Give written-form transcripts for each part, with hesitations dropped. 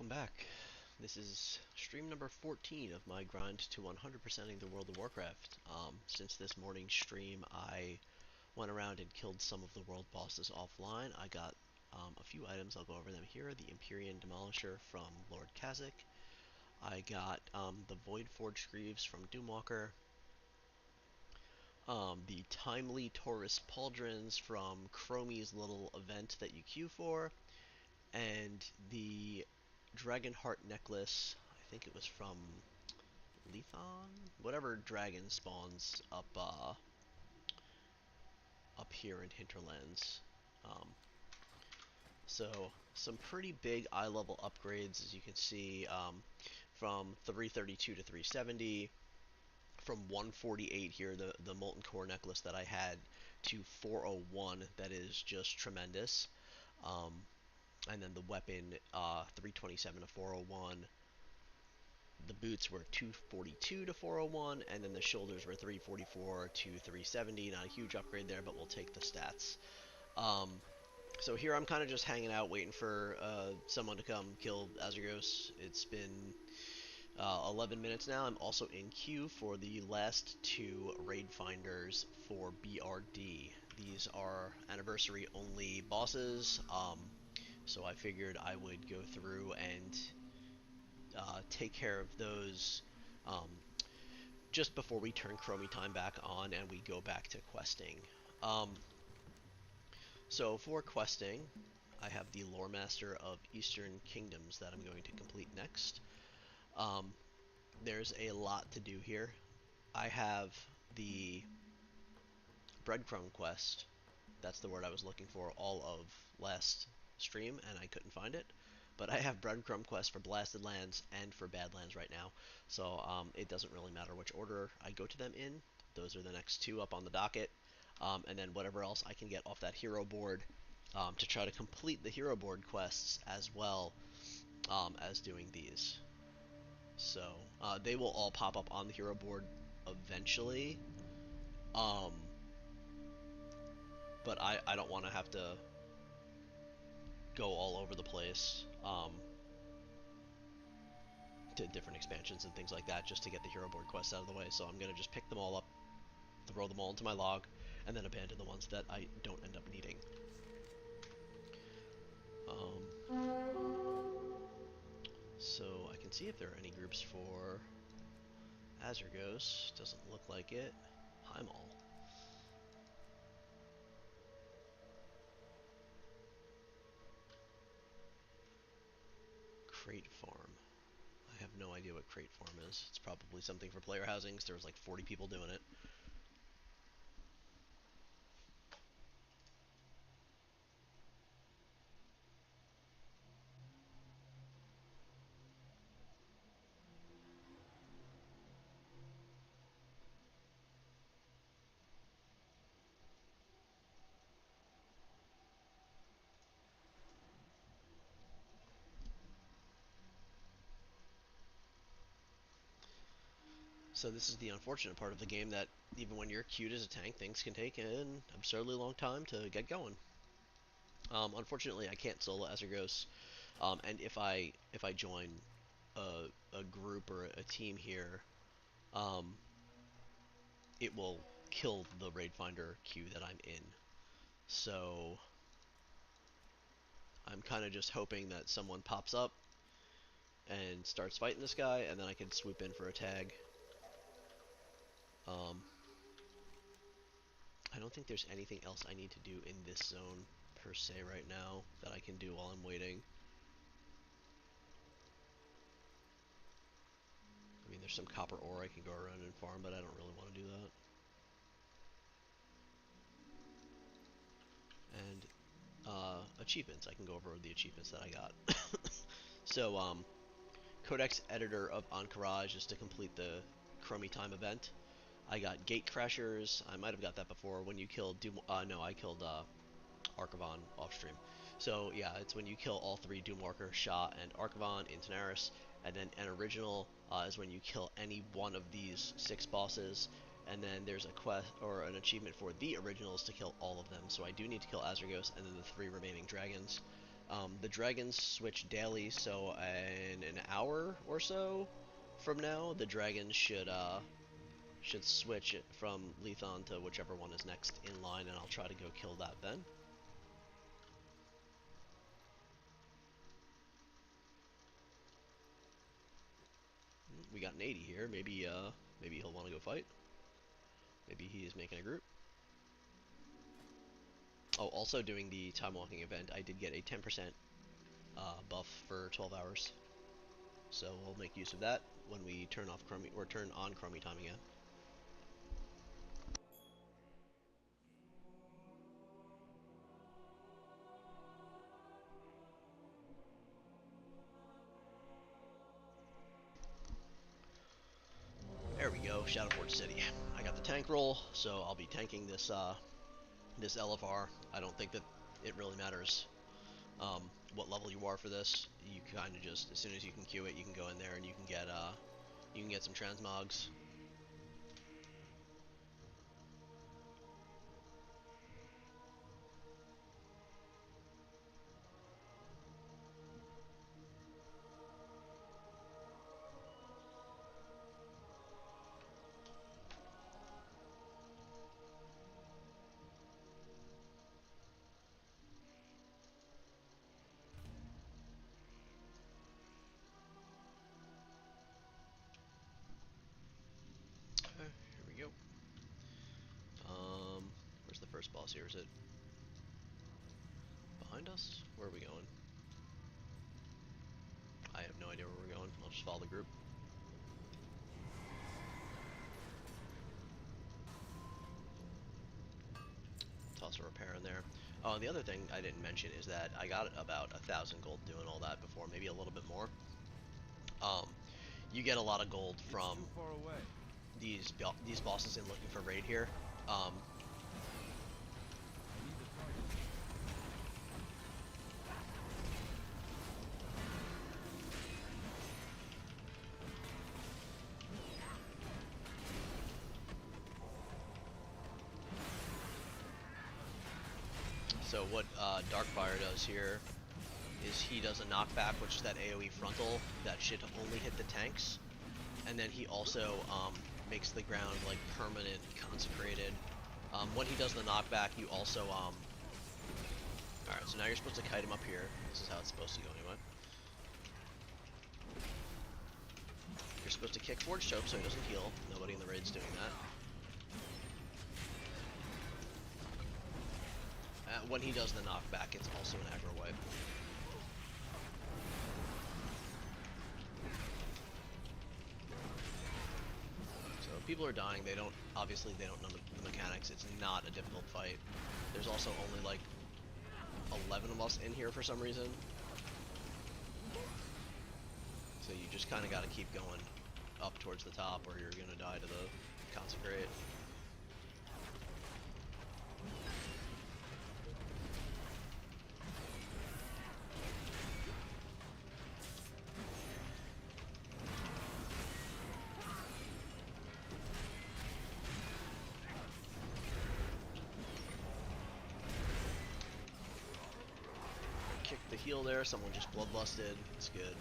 welcome back. This is stream number 14 of my grind to 100%ing the World of Warcraft. Since this morning's stream, I went around and killed some of the world bosses offline. I got a few items, I'll go over them here. The Empyrean Demolisher from Lord Kazakh. I got the Void Forge Greaves from Doomwalker. The Timely Taurus Pauldrons from Chromie's little event that you queue for. And the Dragonheart necklace, I think it was from Lethon? Whatever dragon spawns up here in Hinterlands. Um, so some pretty big eye level upgrades, as you can see, from 332 to 370, from 148 here, the Molten Core necklace that I had, to 401, that is just tremendous. And then the weapon, 327 to 401. The boots were 242 to 401, and then the shoulders were 344 to 370. Not a huge upgrade there, but we'll take the stats. So here I'm kind of just hanging out, waiting for someone to come kill Azergos. It's been 11 minutes now. I'm also in queue for the last two raid finders for BRD. These are anniversary-only bosses, so I figured I would go through and take care of those just before we turn Chromie time back on and we go back to questing. So for questing, I have the loremaster of Eastern Kingdoms that I'm going to complete next. There's a lot to do here. I have the breadcrumb quest. That's the word I was looking for all of last stream, and I couldn't find it. But I have breadcrumb quest for Blasted Lands and for Badlands right now, so it doesn't really matter which order I go to them in. Those are the next two up on the docket, and then whatever else I can get off that hero board to try to complete the hero board quests as well as doing these. So they will all pop up on the hero board eventually, but I don't want to have to go all over the place to different expansions and things like that just to get the hero board quests out of the way. So I'm going to just pick them all up, throw them all into my log, and then abandon the ones that I don't end up needing. So I can see if there are any groups for Azergos. Doesn't look like it. Heimal. Crate Farm. I have no idea what Crate Farm is. It's probably something for player housing, because there was like 40 people doing it. So this is the unfortunate part of the game, that even when you're queued as a tank, things can take an absurdly long time to get going. Unfortunately, I can't solo Azergos, and if I join a group or a team here, it will kill the raid finder queue that I'm in. So I'm kind of just hoping that someone pops up and starts fighting this guy, and then I can swoop in for a tag. I don't think there's anything else I need to do in this zone per se right now that I can do while I'm waiting. I mean, there's some copper ore I can go around and farm, but I don't really want to do that. And achievements, I can go over the achievements that I got. So, Codex Editor of Encourage is to complete the Chromie Time event. I got Gate Crashers. I might have got that before. When you killed no, I killed Archivon off stream. So yeah, it's when you kill all three Doomwalker, Shah, and Archivon in Tanaris, and then an original is when you kill any one of these 6 bosses, and then there's a quest or an achievement for the originals to kill all of them. So I do need to kill Azergos and then the 3 remaining dragons. The dragons switch daily, so in an hour or so from now, the dragons should switch it from Lethon to whichever one is next in line, and I'll try to go kill that then. We got an 80 here. Maybe he'll want to go fight. Maybe he is making a group. Oh, also doing the time walking event, I did get a 10% buff for 12 hours. So we'll make use of that when we turn on Chromie time again. There we go, Shadowforge City. I got the tank roll, so I'll be tanking this LFR. I don't think that it really matters what level you are for this. You kind of just, as soon as you can queue it, you can go in there and you can get some transmogs. Okay, here we go. Where's the first boss here? Is it behind us? Where are we going? I have no idea where we're going. I'll just follow the group. Toss a repair in there. Oh, and the other thing I didn't mention is that I got about 1,000 gold doing all that before, maybe a little bit more. You get a lot of gold from these bosses in looking for raid here. So what Darkfire does here is he does a knockback, which is that AoE frontal that should only hit the tanks, and then he also makes the ground like permanent consecrated. When he does the knockback, you also Alright, so now you're supposed to kite him up here. This is how it's supposed to go anyway. You're supposed to kick Forge Choke so he doesn't heal. Nobody in the raid's doing that. When he does the knockback, it's also an aggro wipe. So people are dying. Obviously they don't know the mechanics. It's not a difficult fight. There's also only like 11 of us in here for some reason. So you just kind of got to keep going up towards the top or you're going to die to the consecrate. The heal there, someone just bloodlusted. It's good.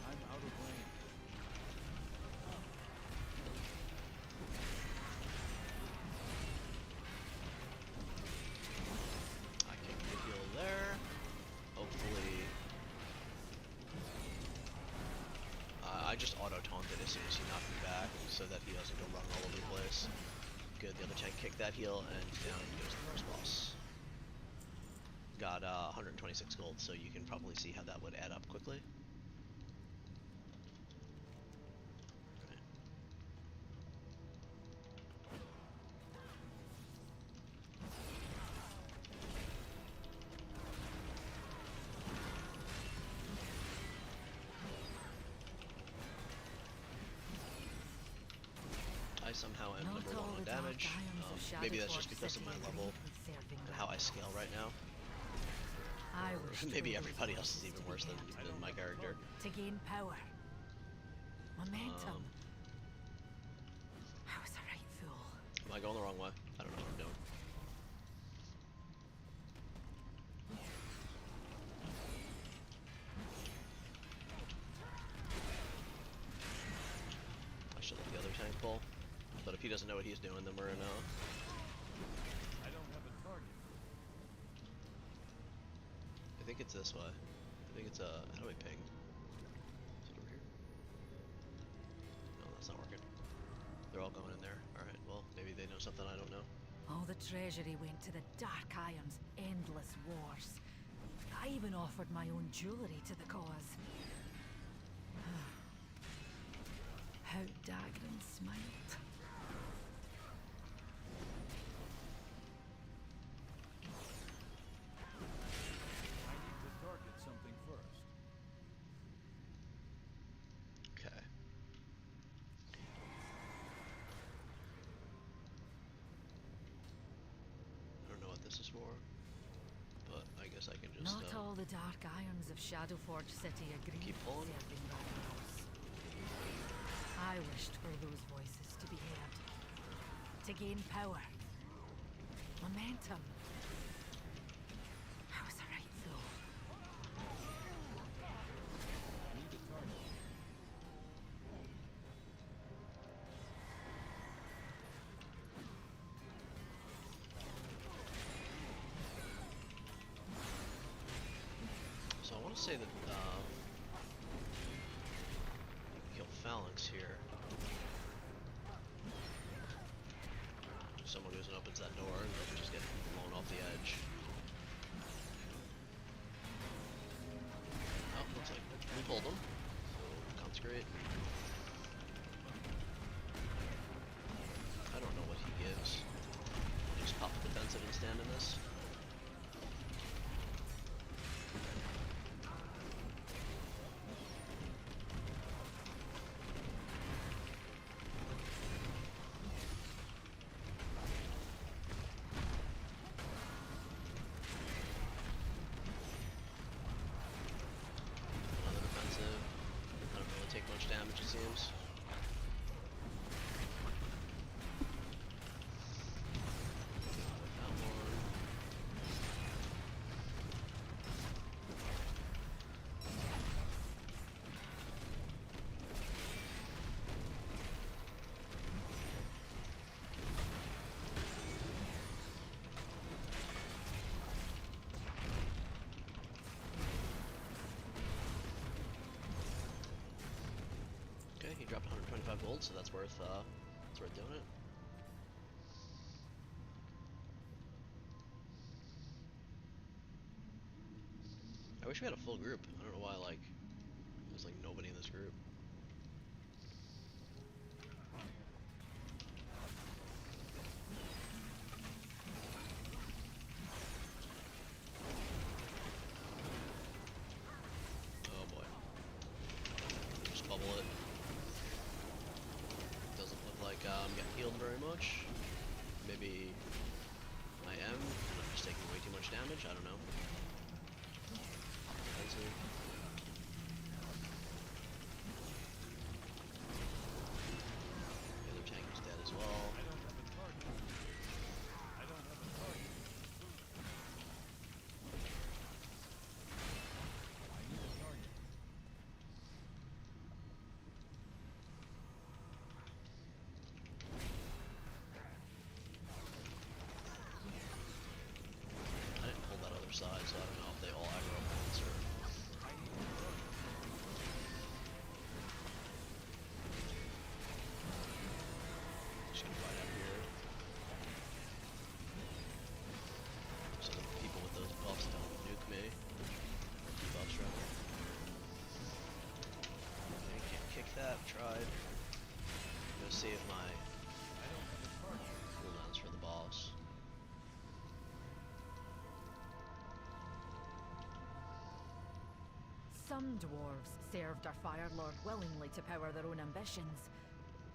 I'm out of range. I kicked the heal there. Hopefully. I just auto-taunted as soon as he knocked me back so that he doesn't go running all over the place. Good, the other tank kicked that heal, and down goes the first boss. Got 126 gold, so you can probably see how that would add up quickly. I somehow am number 1 on damage. Maybe that's just because of my level and how I scale right now. Or maybe everybody else is even worse than my character. To gain power, momentum. Am I going the wrong way? I don't know what I'm doing. I should let the other tank pull. But if he doesn't know what he's doing, then we're in I don't have a target. I think it's this way. I think it's how do I ping? Is it over here? No, that's not working. They're all going in there. Alright, well, maybe they know something I don't know. All the treasury went to the Dark Iron's endless wars. I even offered my own jewellery to the cause. How Dagran smiled. I need to target something first. Okay. I don't know what this is for, but I guess I can just Not all the Dark Irons of Shadowforge City agree keep with pulling. serving Ragnaros. I wished for those voices to be heard. To gain power. Momentum. I was a right fool. I need a target. So I want to say that you kill Phalanx here. Someone goes and opens that door, and they just get blown off the edge. Oh, looks like we pulled them. So consecrate. I don't know what he gives. Just pop the defensive and stand in this. Another defensive. I don't really take much damage, it seems. That one. Okay, he dropped 125 gold, so that's worth doing it. I wish we had a full group. I don't know why, like, there's like nobody in this group. Oh boy. Just bubble it. Doesn't look like I'm getting healed very much. Maybe I am, and I'm just taking way too much damage. I don't know. Defensive. The other tank is dead as well. I don't have a target. I don't have a target. I need a target. I didn't pull that other side, so I don't know if they all aggro at once or. I need a target. Just gonna fight out here. So the people with those buffs don't nuke me. Or debuffs rather. Okay, can't kick that. Tried. Gonna save my I don't have a target. cooldowns for the boss. Some dwarves served our Fire Lord willingly to power their own ambitions,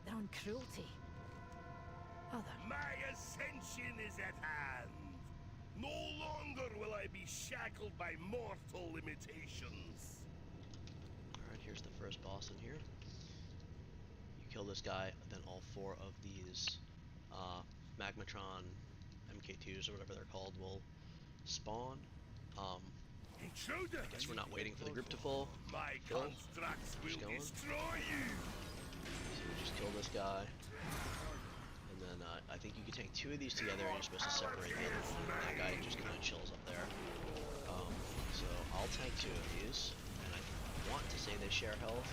their own cruelty. Others. My ascension is at hand. No longer will I be shackled by mortal limitations. Alright, here's the first boss in here. You kill this guy, then all four of these Magmatron MK2s or whatever they're called will spawn. Intruder! I guess we're not waiting for the group to fill. My Fill. constructs Just will going. destroy you! So we just kill this guy. And then I think you can tank 2 of these together and you're supposed to separate the other one. And that guy just kind of chills up there. So I'll tank 2 of these. And I want to say they share health.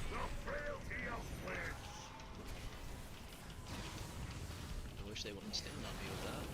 The frailty of flesh! I wish they wouldn't stand on me with that.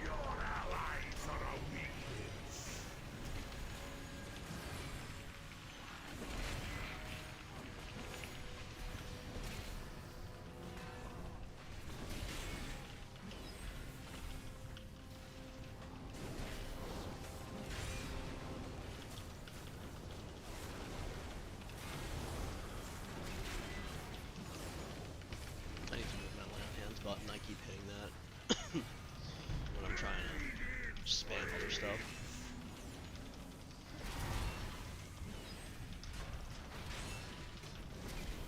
Your allies are a weakness! I need to move my land hands button. I keep hitting that when I'm trying to spam other stuff.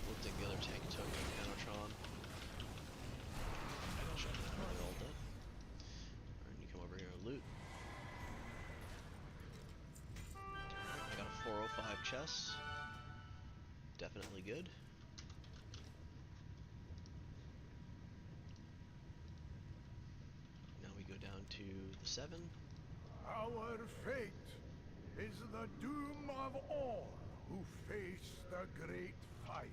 We'll take the other tank token Panotron. Shut that really all done. Alright, you come over here and loot. Alright, I got a 405 chest. Definitely good. Now we go down to the 7. Our fate is the doom of all who face the great fire.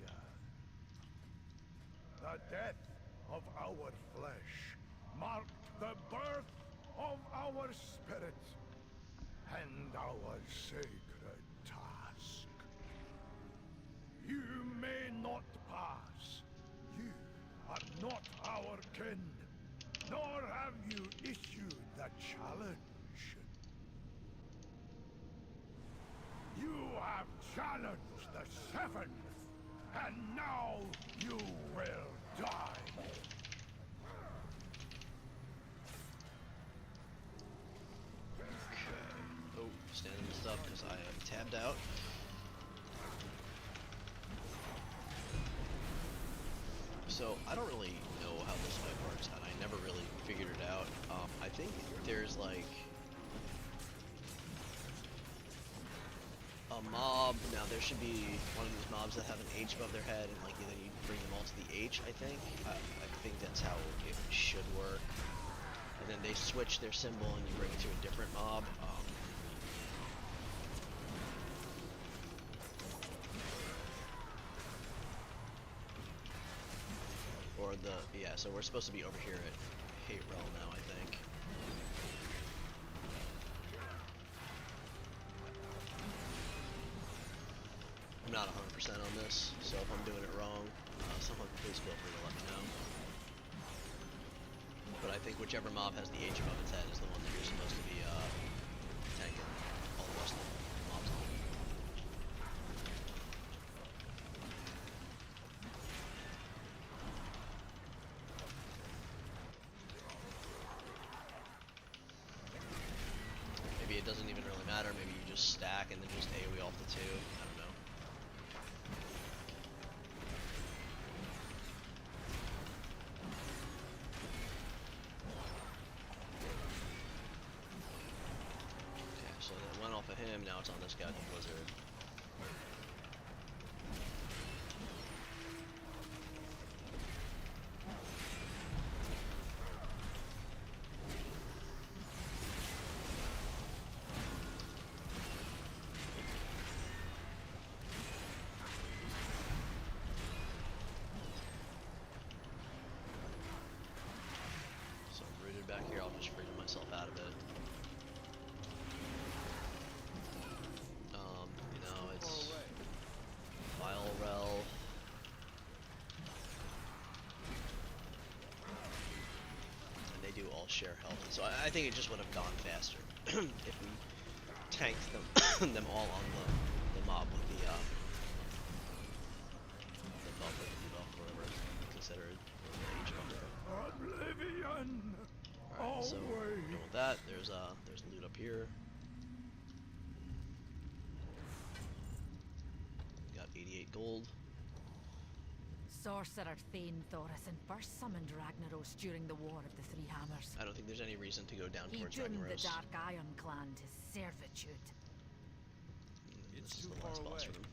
The death of our flesh marked the birth of our spirit and our sacred task. You may not pass. You are not our kin, nor have you issued the challenge. You have challenged the Seventh, and now you will die. Oh, standing this up because I am tabbed out. So I don't really know how this fight works, and I never really figured it out. I think there's like a mob. Now there should be one of these mobs that have an H above their head, and like then you bring them all to the H. I think that's how it should work. And then they switch their symbol, and you bring it to a different mob. Or the yeah. So we're supposed to be over here at Hate Realm now, I think. I'm not 100% on this, so if I'm doing it wrong, someone please feel free to let me know. But I think whichever mob has the H above its head is the one that you're supposed to be tanking all the rest of the mobs on. Maybe it doesn't even really matter, maybe you just stack and then just AoE off the 2, I don't know. Okay, so that went off of him, now it's on this guy, the Blizzard. share health. So I think it just would have gone faster if we tanked them them all on the mob with the buff or the debuff, whatever it's considered, or the H buff. Oblivion. Alright, so Always. done with that. There's loot up here. Got 88 gold. Sorcerer Thane Thorison first summoned Ragnaros during the War of the Three Hammers. I don't think there's any reason to go down He towards doomed the Ragnaros. Dark Iron clan to servitude. It's This is too the last far boss away. room.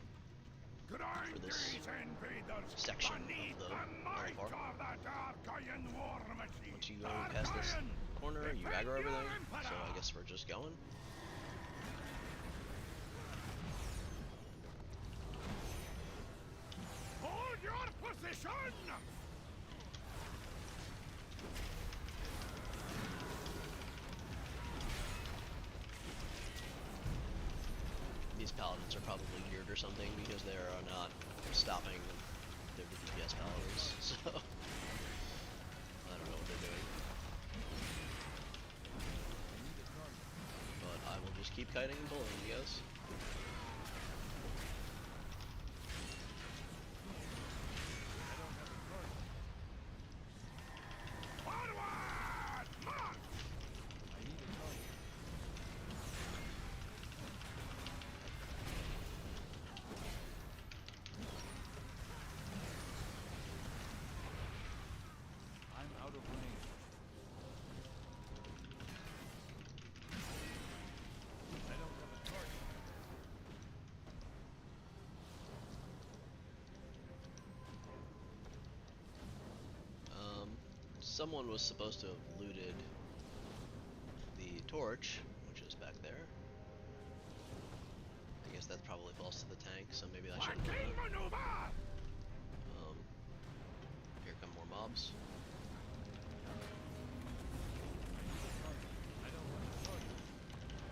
Grind For this these invaders section beneath of the the might Boulevard. of the Dark Iron War Machine. Once you go past this corner, you aggro everything. So I guess we're just going. Hold your position! These paladins are probably geared or something because they are not stopping their DPS paladins. So I don't know what they're doing. But I will just keep kiting and pulling, I guess. Forward! March! I need a target. I'm out of range. I don't have a target. Someone was supposed to have looted the torch, which is back there. I guess that probably falls to the tank, so maybe I shouldn't do Flanking that. maneuver! Here come more mobs. I don't have a target.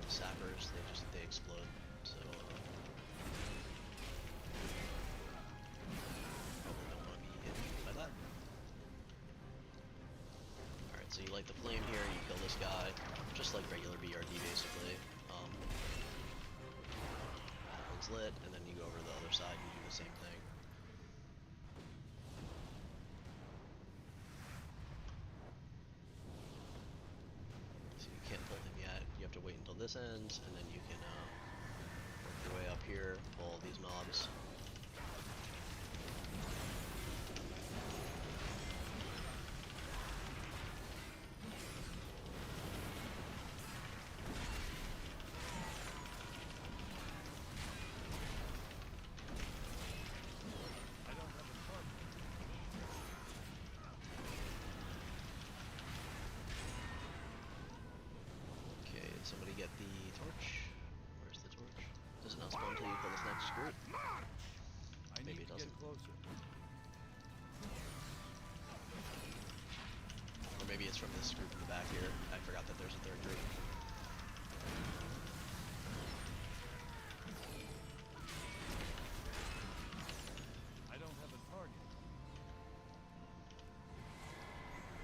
Sappers, they explode, so probably don't want to be hit by that. Alright, so you light the flame here, you kill this guy, just like regular BRD basically. That one's lit, and then you go over to the other side and you do the same thing. So you can't pull him yet, you have to wait until this ends, and then you can work your way up here, pull all these mobs. I don't have a target. Okay, did somebody get the torch? Where's the torch? Does it not spawn until you kill this next group? March! I Maybe need it to get doesn't. closer. Or maybe it's from this group in the back here. I forgot that there's a third group. I don't have a target.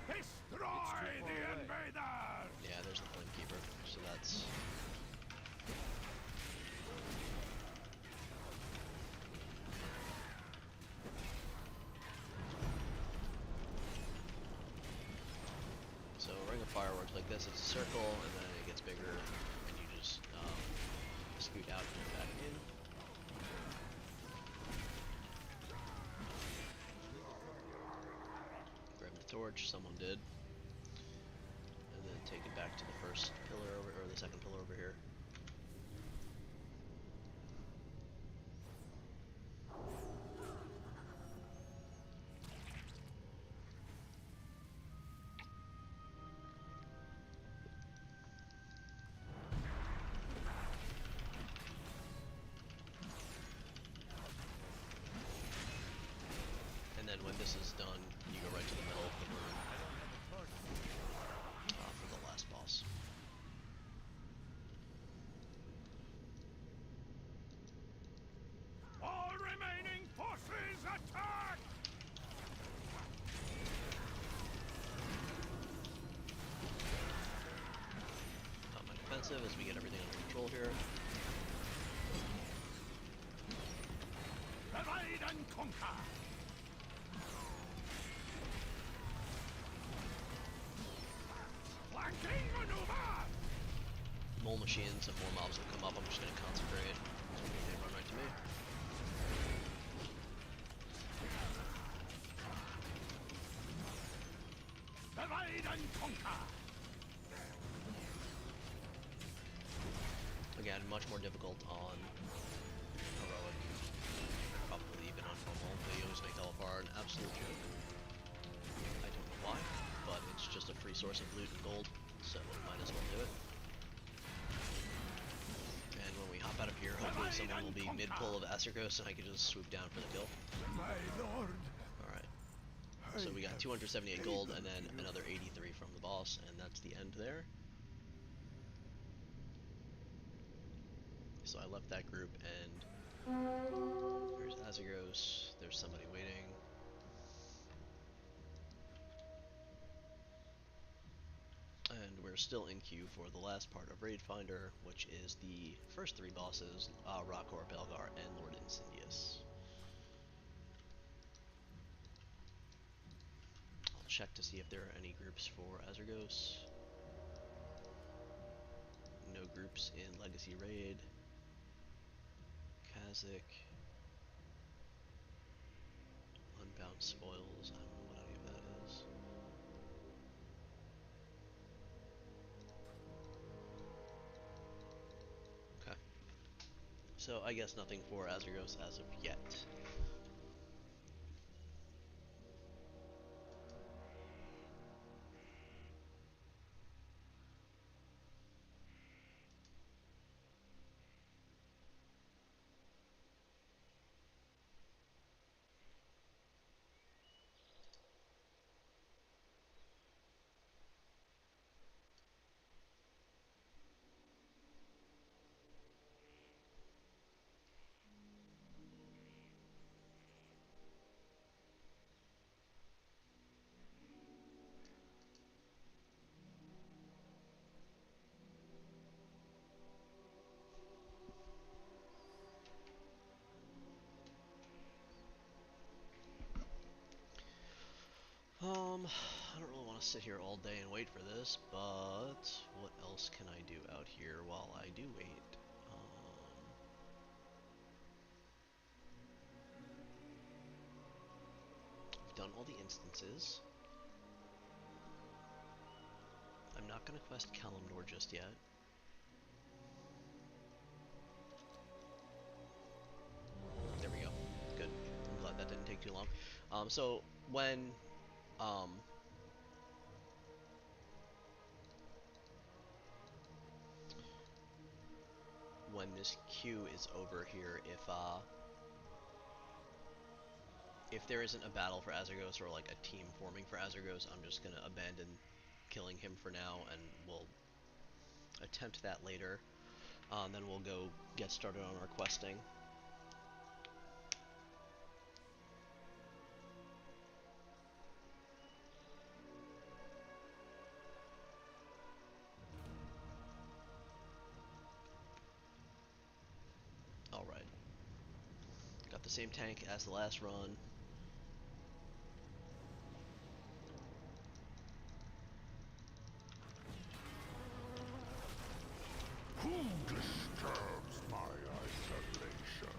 Destroy far the away. invaders! Yeah, there's the Flame Keeper. So that's... So a ring of fire works like this. It's a circle, and then it gets bigger, and you just scoot out and back in. Grab the torch, someone did. And then take it back to the first pillar over, or the second pillar over here. And then when this is done, you go right to the middle of the room I don't have a target. for the last boss. defensive as we get everything under control here. Divide and conquer. Flanking maneuver. Mole machines and more mobs will come up. I'm just gonna concentrate. They run right to me. Divide and conquer. Again, much more difficult on heroic, probably even on normal. They always make Telepar an absolute joke. I don't know why, but it's just a free source of loot and gold, so might as well do it. And when we hop out of here, hopefully someone will be mid-pull of Acergos and I can just swoop down for the kill. My lord. Alright, so we got 278 gold and then another 83 from the boss, and that's the end there. So I left that group, and there's Azagos, there's somebody waiting. And we're still in queue for the last part of Raid Finder, which is the first three bosses, Rakor, Belgar, and Lord Incendius. I'll check to see if there are any groups for Azagos. No groups in Legacy Raid. Kazik. Unbound Spoils, I don't know what any of that is. Okay. So I guess nothing for Azagos as of yet. I don't really want to sit here all day and wait for this, but what else can I do out here while I do wait? I've done all the instances. I'm not going to quest Kalimdor just yet. There we go. Good. I'm glad that didn't take too long. So when this queue is over here, if there isn't a battle for Azagos or like a team forming for Azagos, I'm just gonna abandon killing him for now, and we'll attempt that later. Then we'll go get started on our questing. Alright. Got the same tank as the last run. Who disturbs my isolation?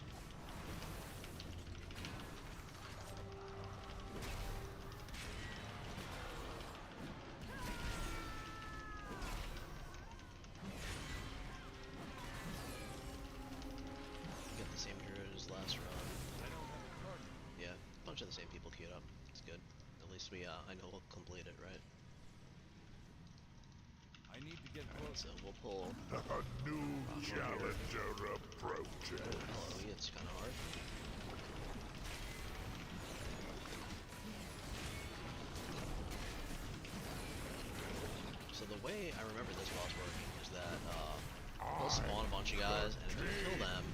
Got the same hero as last run. I don't have a card. Yeah, a bunch of the same people queued up. It's good. At least I know we'll complete it, right? I need to get Alright, so closer. we'll pull A new challenger approaches. LOE, it's kind of hard. So the way I remember this boss working is that he'll spawn a bunch of guys, and if you kill them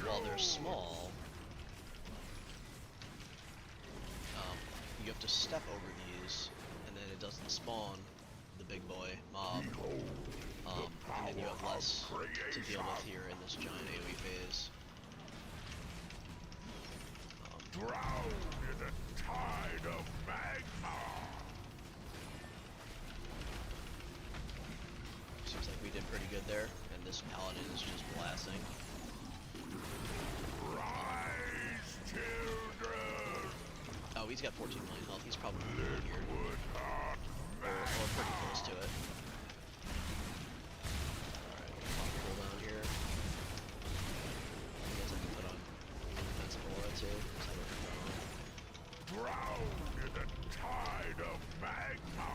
while they're small, you have to step over these, and then it doesn't spawn the big boy mob and then you have less to deal with here in this giant AoE phase. Drown in the tide of magma! Seems like we did pretty good there, and this paladin is just blasting. Rise, children! Oh, he's got 14 million health. He's probably good here. Or pretty close to it. Alright, pop a cooldown here. I guess I can put on defensive aura too, because I don't think I'm on. Drown in the tide of magma!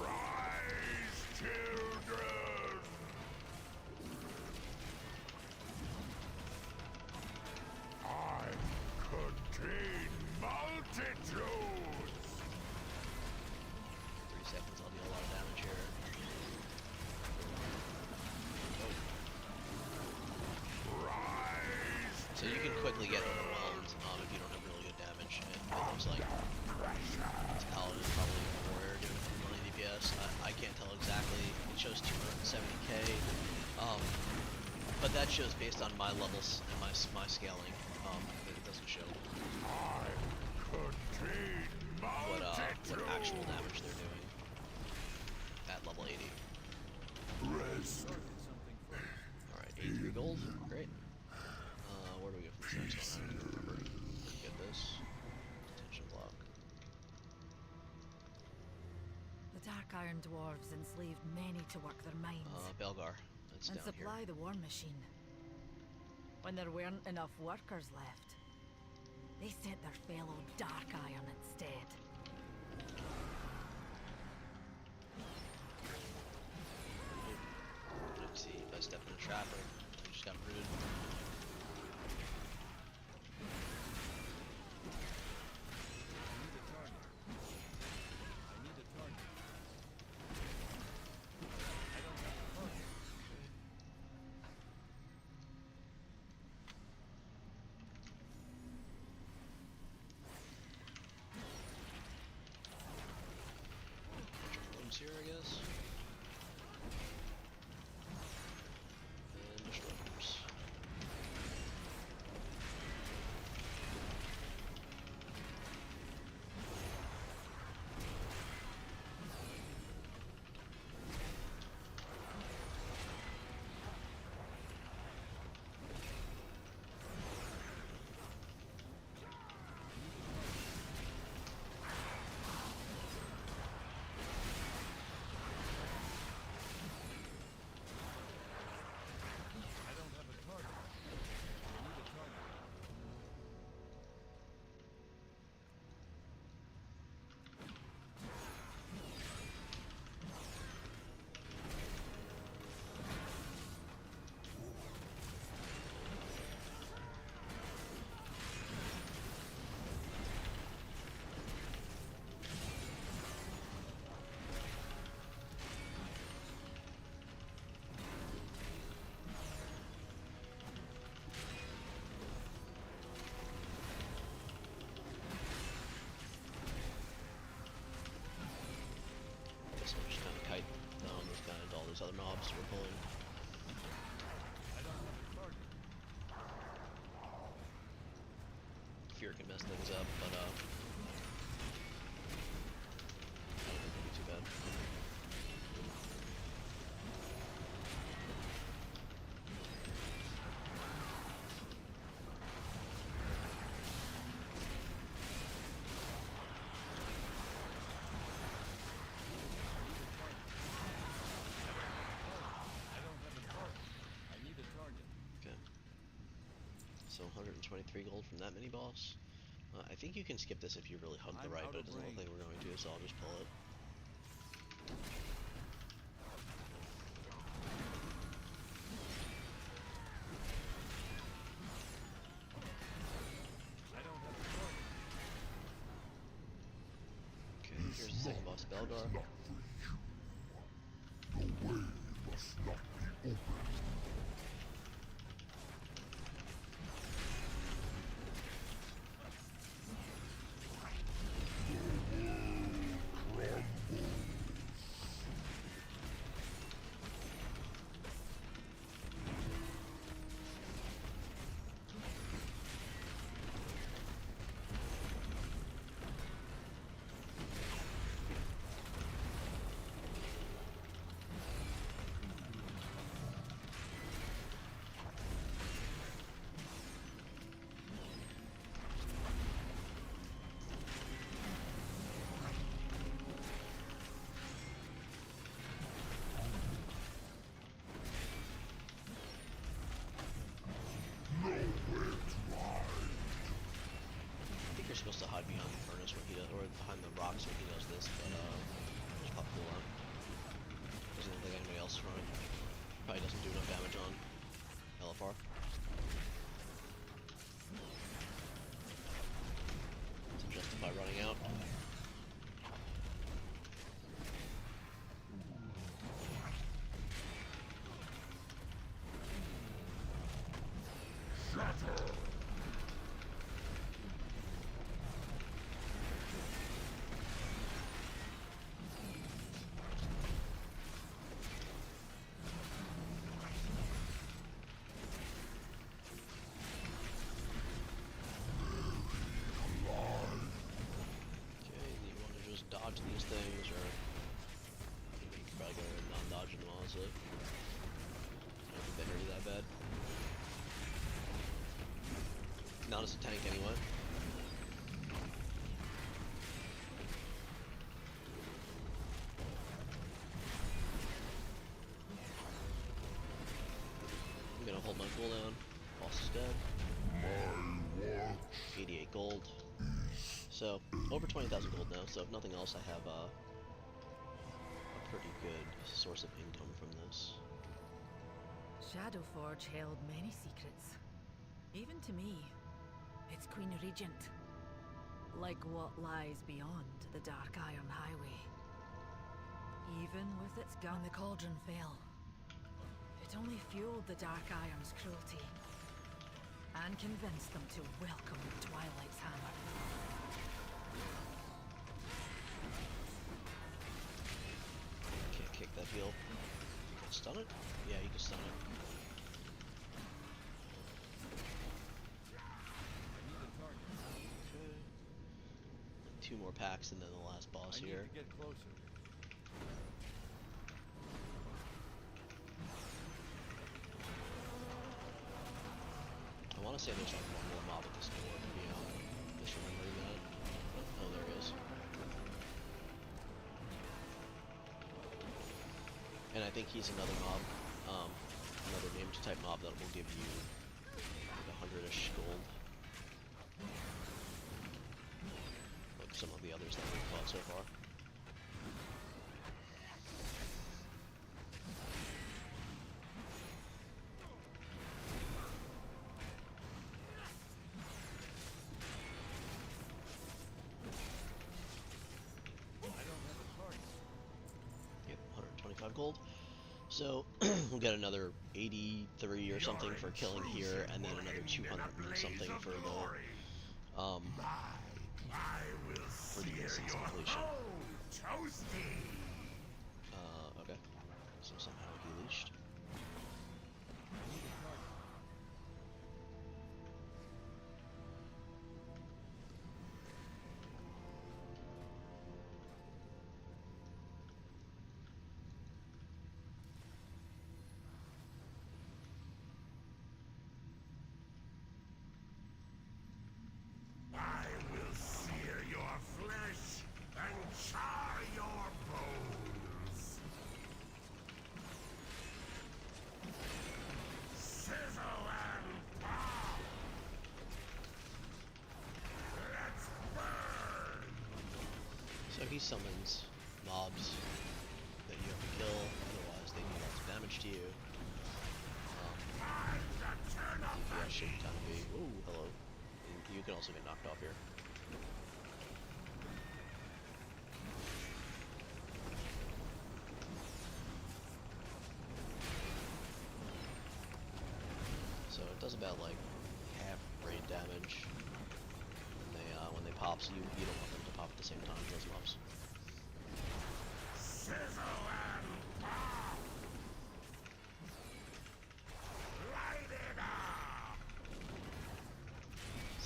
Rise, children! I contain multitudes! 3 seconds, I'll deal a lot of damage here. Rise, So you can quickly get overwhelmed if you don't have really good damage. And it looks like this paladin is probably a warrior doing 4 million DPS. I can't tell exactly. It shows 270k. But that shows based on my levels and my scaling. It doesn't show I contain what multitudes! actual damage they're doing at level 80. Rest. Alright, 83 gold. Great. Where do we go from this next one? I don't remember. Get this. Detention block. The Dark Iron Dwarves enslaved many to work their mines Belgar. That's and down here. supply the war machine. When there weren't enough workers left, they sent their fellow Dark Iron instead. Let's see, if I step in a trap, I just got rooted. I need a target. I don't have a target. Bunch of here, I guess. And mushrooms. I don't have a target. I need a target. Guess I'll just kind of kite down those guys, all those other mobs we're pulling. I don't have a target. Fear can mess things up, but I don't think it'll be too bad. I don't have a target. I need a target. Okay. So 123 gold from that mini boss. I think you can skip this if you really hug the I'm right, out but of it doesn't look like range. we're going to, so I'll just pull it. I don't have a target. Okay, here's the second boss, Belgar. Not for you. The way must not be opened. you're supposed to hide behind the furnace when he does, or behind the rocks when he does this, but just pop cooldown. Doesn't look like anybody else is running. Probably doesn't do enough damage on LFR. To justify running out. Dodge these things, or you can probably go non-dodging them, honestly. I don't think they hurt you that bad. Not as a tank, anyway. I'm gonna hold my cooldown. Boss is dead. 88 gold. So, over 20,000 gold now, so if nothing else, I have a pretty good source of income from this. Shadowforge held many secrets. Even to me, its Queen Regent. Like what lies beyond the Dark Iron Highway. Even with its gun, the cauldron fell. It only fueled the Dark Iron's cruelty. And convinced them to welcome Twilight's hammer. Can't kick that heal. You can stun it? Yeah, you can stun it. Okay. 2 more packs and then the last boss here. I need to get closer. I want to say there's like one more mob at this door, but yeah, I'm just remembering that. Oh, there he is. And I think he's another mob, another named type mob that will give you like 100-ish gold. Like some of the others that we've fought so far. Yep, 125 gold. So we'll get another 83 or something for killing here, and then another 200 and something for the instance completion. Okay. So somehow he leashed. So he summons mobs that you have to kill, otherwise they do lots of damage to you. DPS should kind of be... Ooh, hello. You can also get knocked off here. So it does about like half raid damage when they pop, so you don't want them to pop at the same time as those mobs. So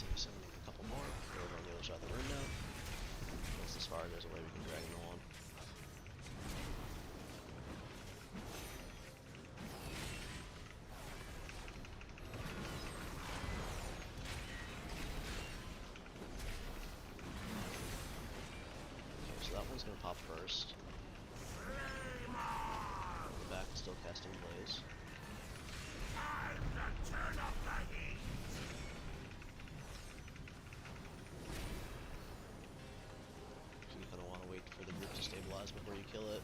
we're summoning a couple more. We're over on the other side of the room now. Once this fire goes away, we can drag them on. So that one's gonna pop first. The back is still casting blaze. kill it.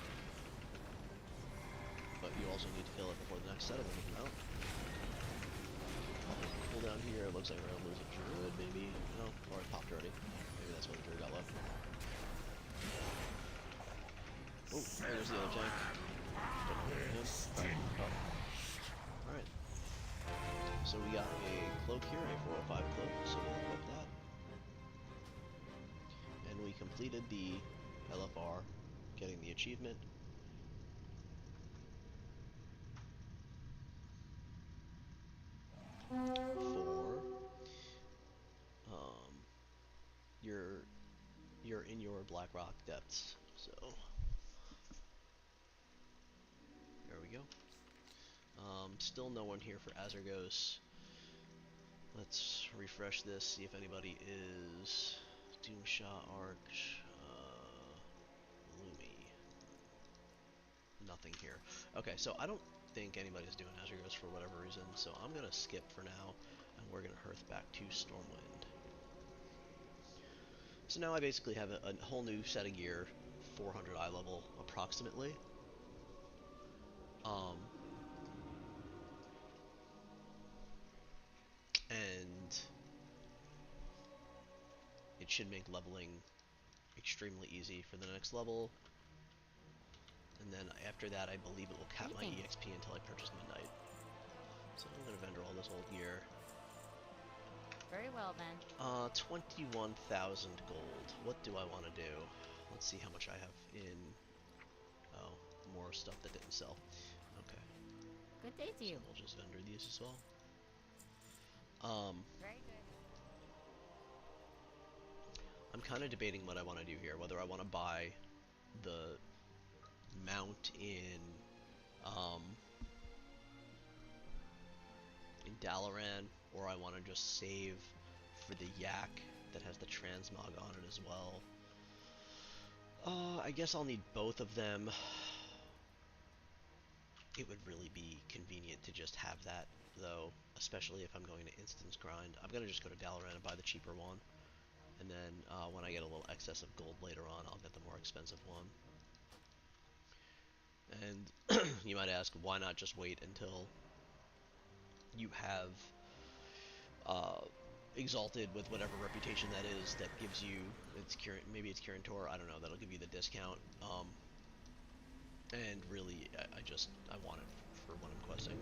But you also need to kill it before the next set of them come out. Cooldown here, it looks like we're gonna lose a druid, maybe? No, or it popped already. Maybe that's why the druid got low. Oh, there's the other tank. Alright. So we got a cloak here, a 405 cloak, so we'll equip that. And we completed the LFR, getting the achievement. For you're in your Black Rock depths, so there we go. Still no one here for Azergos. Let's refresh this, see if anybody is Doomshot Arch, Lumi. Nothing here. Okay, so I don't think anybody's doing Azergos for whatever reason, so I'm gonna skip for now, and we're gonna hearth back to Stormwind. So now I basically have a whole new set of gear, 400 eye level approximately. And it should make leveling extremely easy for the next level. And then after that, I believe it will cap my EXP until I purchase Midnight. So I'm gonna vendor all this old gear. Very well then. 21,000 gold. What do I want to do? Let's see how much I have in. Oh, more stuff that didn't sell. Okay. Good day to you. So we'll just vendor these as well. Very good. I'm kind of debating what I want to do here. Whether I want to buy the mount in Dalaran, or I want to just save for the yak that has the transmog on it as well. I guess I'll need both of them. It would really be convenient to just have that, though, especially if I'm going to instance grind. I'm gonna just go to Dalaran and buy the cheaper one, and then when I get a little excess of gold later on, I'll get the more expensive one. And you might ask, why not just wait until you have Exalted with whatever reputation that is that gives you, maybe it's Kirin I don't know, that'll give you the discount. And really, I want it for when I'm questing.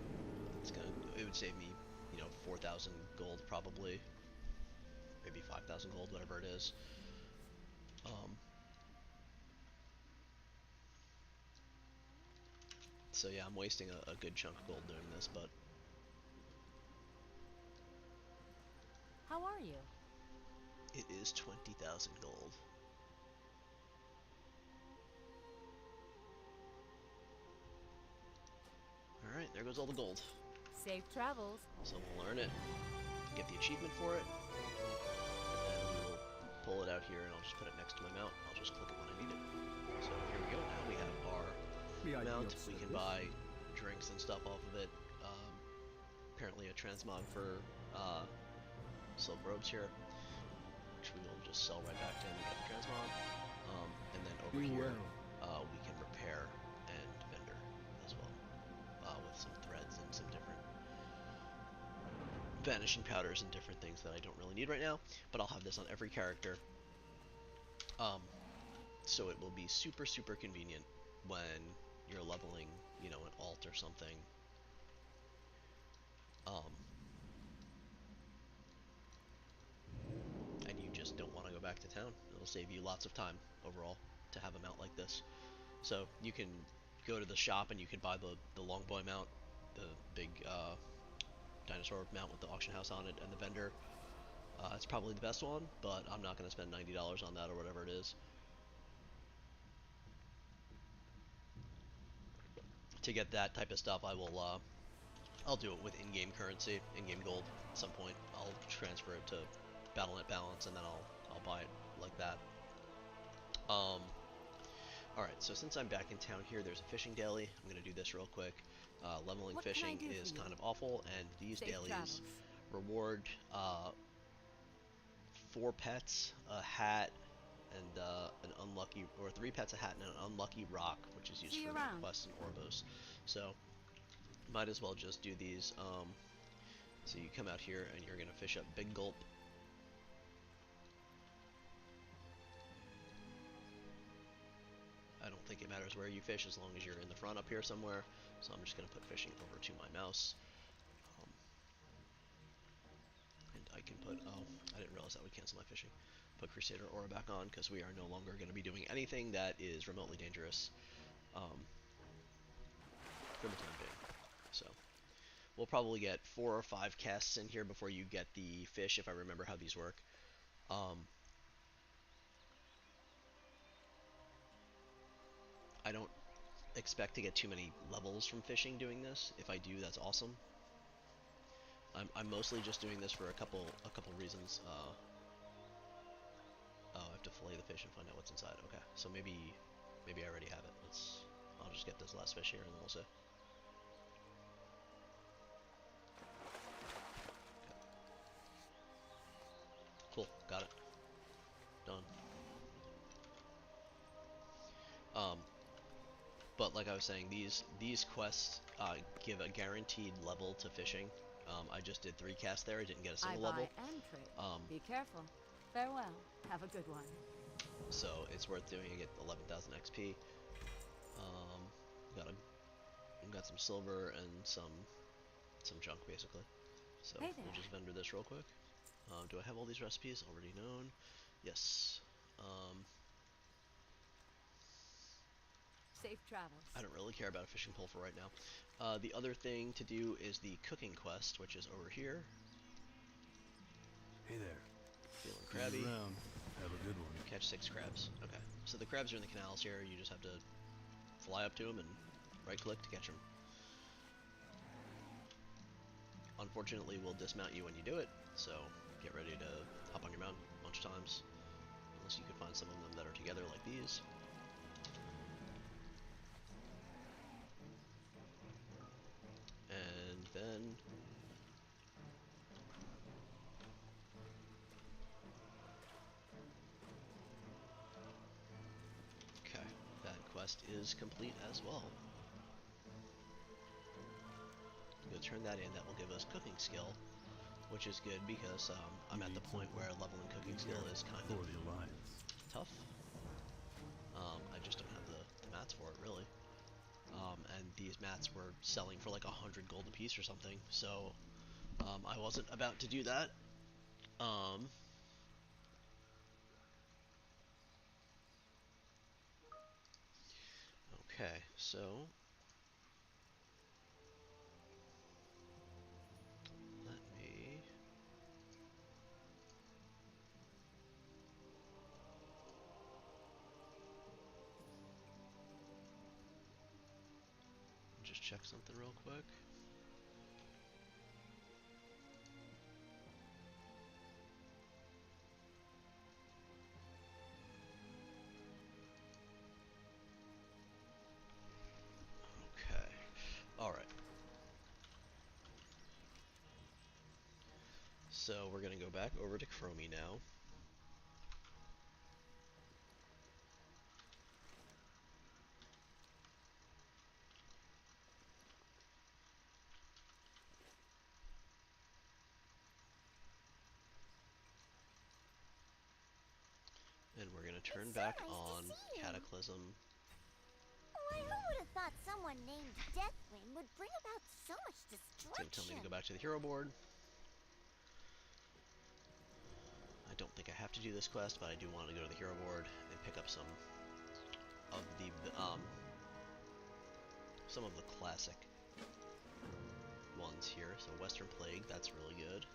It would save me, 4,000 gold probably, maybe 5,000 gold, whatever it is. So yeah, I'm wasting a good chunk of gold doing this, but How are you? it is 20,000 gold. Alright, there goes all the gold. Safe travels. So we'll earn it, get the achievement for it, and then we will pull it out here, and I'll just put it next to my mount. I'll just click it when I need it. So here we go. Now we have our mount. We can buy drinks and stuff off of it. Apparently a transmog for silk robes here, which we will just sell right back to him and get the transmog. And then over here, we can repair and vendor as well, with some threads and some different vanishing powders and different things that I don't really need right now, but I'll have this on every character. So it will be super, super convenient when you're leveling, an alt or something. And you just don't want to go back to town. It'll save you lots of time overall to have a mount like this. So you can go to the shop and you can buy the Longboy mount, the big dinosaur mount with the auction house on it, and the vendor. It's probably the best one, but I'm not going to spend $90 on that or whatever it is. To get that type of stuff, I'll do it with in-game currency, in-game gold at some point. I'll transfer it to Battle.net balance, and then I'll buy it like that. Alright, so since I'm back in town here, there's a fishing daily. I'm going to do this real quick. Leveling fishing is kind of awful, and these dailies reward 4 pets, a hat, and an unlucky, or 3 pets, a hat, and an unlucky rock, which is used See you for around. quests and Orbos. So might as well just do these. So you come out here and you're gonna fish up Big Gulp. I don't think it matters where you fish as long as you're in the front up here somewhere. So I'm just gonna put fishing over to my mouse. And I can put, oh, I didn't realize that would cancel my fishing. Put Crusader Aura back on because we are no longer going to be doing anything that is remotely dangerous for the time being. So we'll probably get 4 or 5 casts in here before you get the fish, if I remember how these work. I don't expect to get too many levels from fishing doing this. If I do, that's awesome. I'm mostly just doing this for a couple reasons. Oh, I have to fillet the fish and find out what's inside. Okay, so maybe I already have it. I'll just get this last fish here and then we'll see. Cool, got it. Done. But like I was saying, these quests give a guaranteed level to fishing. I just did 3 casts there. I didn't get a I single buy level. and trade. Be careful. Farewell. Have a good one. So it's worth doing. I get 11,000 XP. Got some silver and some junk basically. So Hey we'll there. just vendor this real quick. Do I have all these recipes already known? Yes. Safe travels. I don't really care about a fishing pole for right now. The other thing to do is the cooking quest, which is over here. Hey there. Feeling See you crabby. around. Have a good one. Catch 6 crabs. Okay. So the crabs are in the canals here. You just have to fly up to them and right-click to catch them. Unfortunately, we'll dismount you when you do it, so get ready to hop on your mount a bunch of times. Unless you could find some of them that are together like these. And then okay, that quest is complete as well. Go turn that in. That will give us cooking skill, which is good because I'm at the point where leveling cooking skill is kind of the Alliance. tough. I just don't have the mats for it really. And these mats were selling for like 100 gold a piece or something, so I wasn't about to do that. Okay, so let me just check something real quick. Okay, alright. So we're gonna go back over to Chromie now. And we're gonna turn It's so back nice to on see you. Cataclysm. Why, who would have thought someone named Deathwing would bring about so much It's gonna tell me destruction? to go back to the hero board. I don't think I have to do this quest, but I do want to go to the hero board and pick up some of the classic ones here. So Western Plague, that's really good.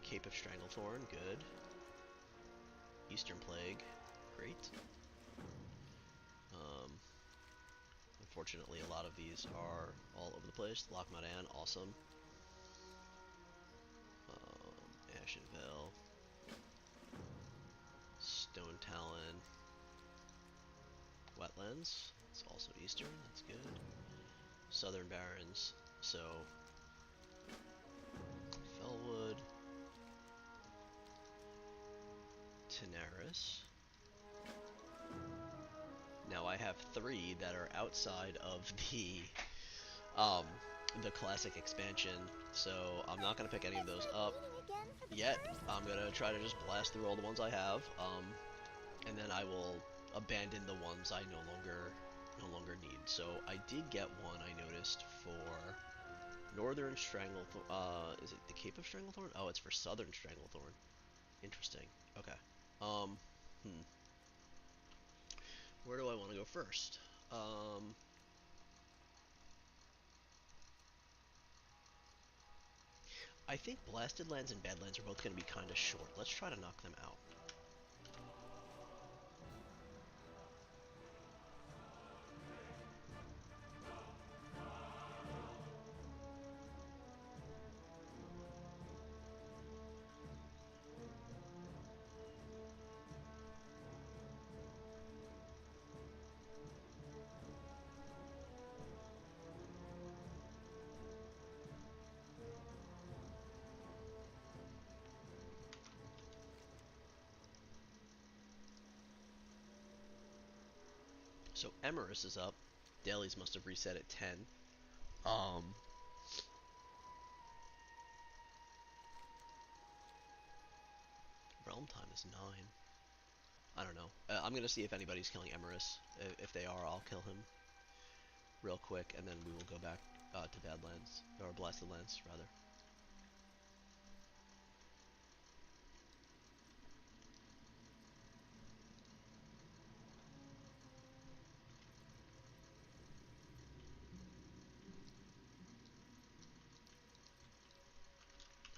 Cape of Stranglethorn, good. Eastern Plague, great. Unfortunately, a lot of these are all over the place. Lochmadan, awesome. Ashen Veil, Stone Talon, Wetlands, it's also Eastern, that's good. Southern Barrens, so Fellwood, Tanaris. Now I have 3 that are outside of um, the classic expansion, so I'm not gonna pick any of Let's those start up cleaning again for the yet. tourist. I'm gonna try to just blast through all the ones I have, and then I will abandon the ones I no longer need. So I did get one I noticed for Northern Stranglethorn. Is it the Cape of Stranglethorn? Oh, it's for Southern Stranglethorn. Interesting. Okay. Um, hmm. Where do I want to go first? I think Blasted Lands and Badlands are both going to be kind of short. Let's try to knock them out. So Emerus is up. Dailies must have reset at 10. Um, Realm time is 9. I don't know. I'm gonna see if anybody's killing Emerus. If they are, I'll kill him real quick, and then we will go back to Badlands or Blasted Lands rather.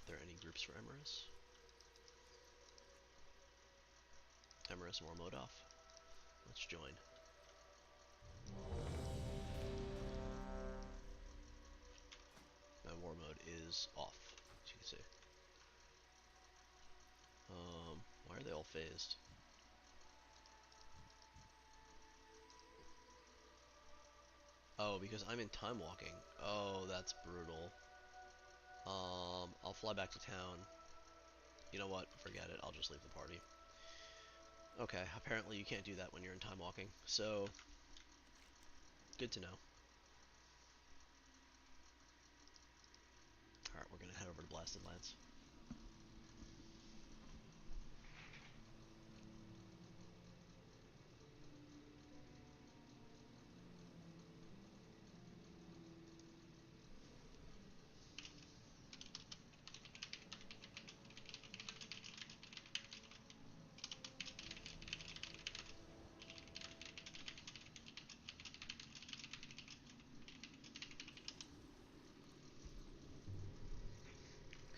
Are there any groups for Emerus? Emerus Warmodoff. Let's join. My war mode is off, as you can see. Why are they all phased? Oh, because I'm in time walking. Oh, that's brutal. I'll fly back to town. You know what? Forget it. I'll just leave the party. Okay, apparently you can't do that when you're in time walking. So, good to know. Alright, we're gonna head over to Blasted Lands.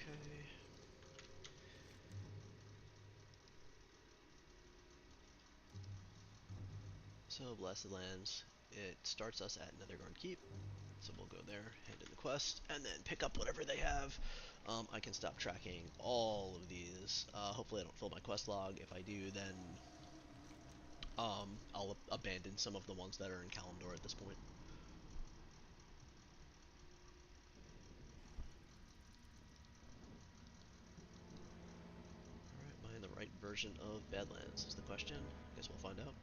Okay. So, Blasted Lands, it starts us at Nethergarden Keep. So we'll go there, hand in the quest, and then pick up whatever they have. I can stop tracking all of these. Hopefully I don't fill my quest log. If I do, then I'll abandon some of the ones that are in Kalimdor at this point. Alright, am I in the right version of Badlands is the question. I guess we'll find out.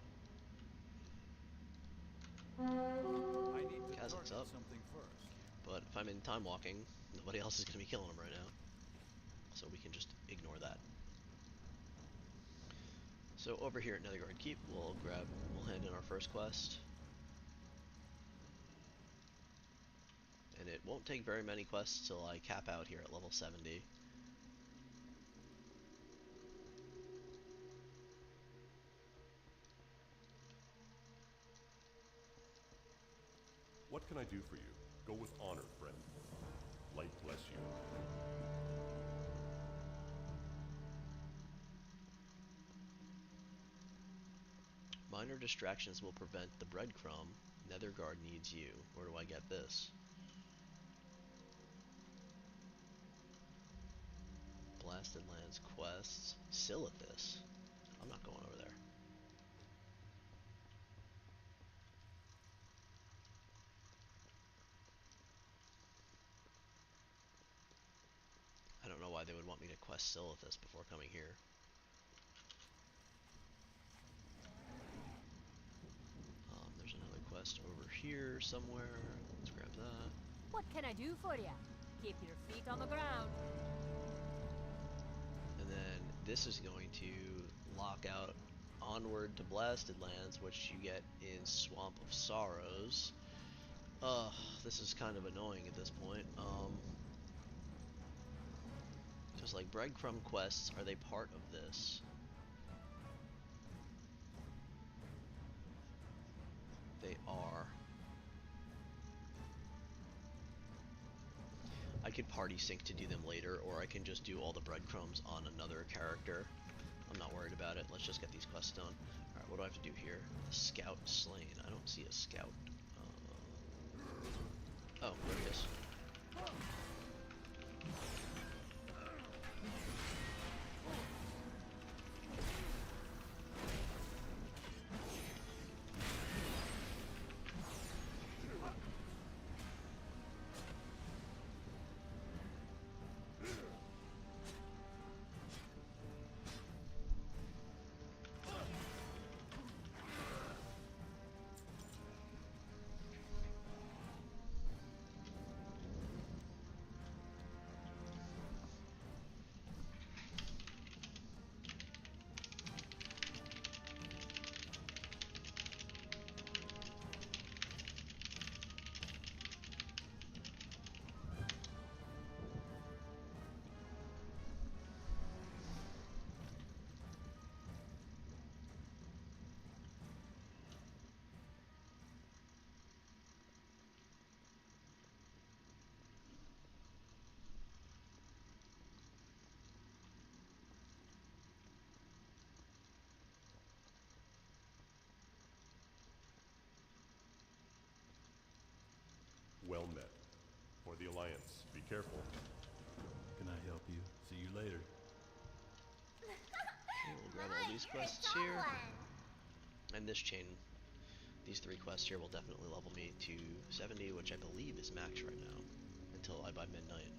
I need to Kazak's target up, something first. but if I'm in time walking, nobody else is going to be killing him right now. So we can just ignore that. So over here at Nethergarden Keep, we'll hand in our first quest. And it won't take very many quests till I cap out here at level 70. What can I do for you? Go with honor, friend. Light bless you. Minor distractions will prevent the breadcrumb. Netherguard needs you. Where do I get this? Blasted Lands quests. Silithus. I'm not going over there. I don't know why they would want me to quest Silithus before coming here. here somewhere. Let's grab that. What can I do for you? Keep your feet on the ground. And then this is going to lock out Onward to Blasted Lands, which you get in Swamp of Sorrows. Ugh, this is kind of annoying at this point. Just like breadcrumb quests, are they part of this? They are. I could party sync to do them later, or I can just do all the breadcrumbs on another character. I'm not worried about it. Let's just get these quests done. Alright, what do I have to do here? Scout slain. I don't see a scout. Oh, there he is. Well met. For the Alliance, be careful. Can I help you? See you later. Okay, we'll grab all these quests here. And this chain, these 3 quests here will definitely level me to 70, which I believe is max right now, until I buy Midnight.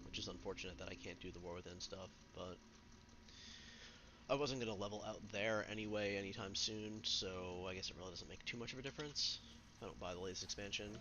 Which is unfortunate that I can't do the War Within stuff, but I wasn't going to level out there anyway anytime soon, so I guess it really doesn't make too much of a difference if I don't buy the latest expansion.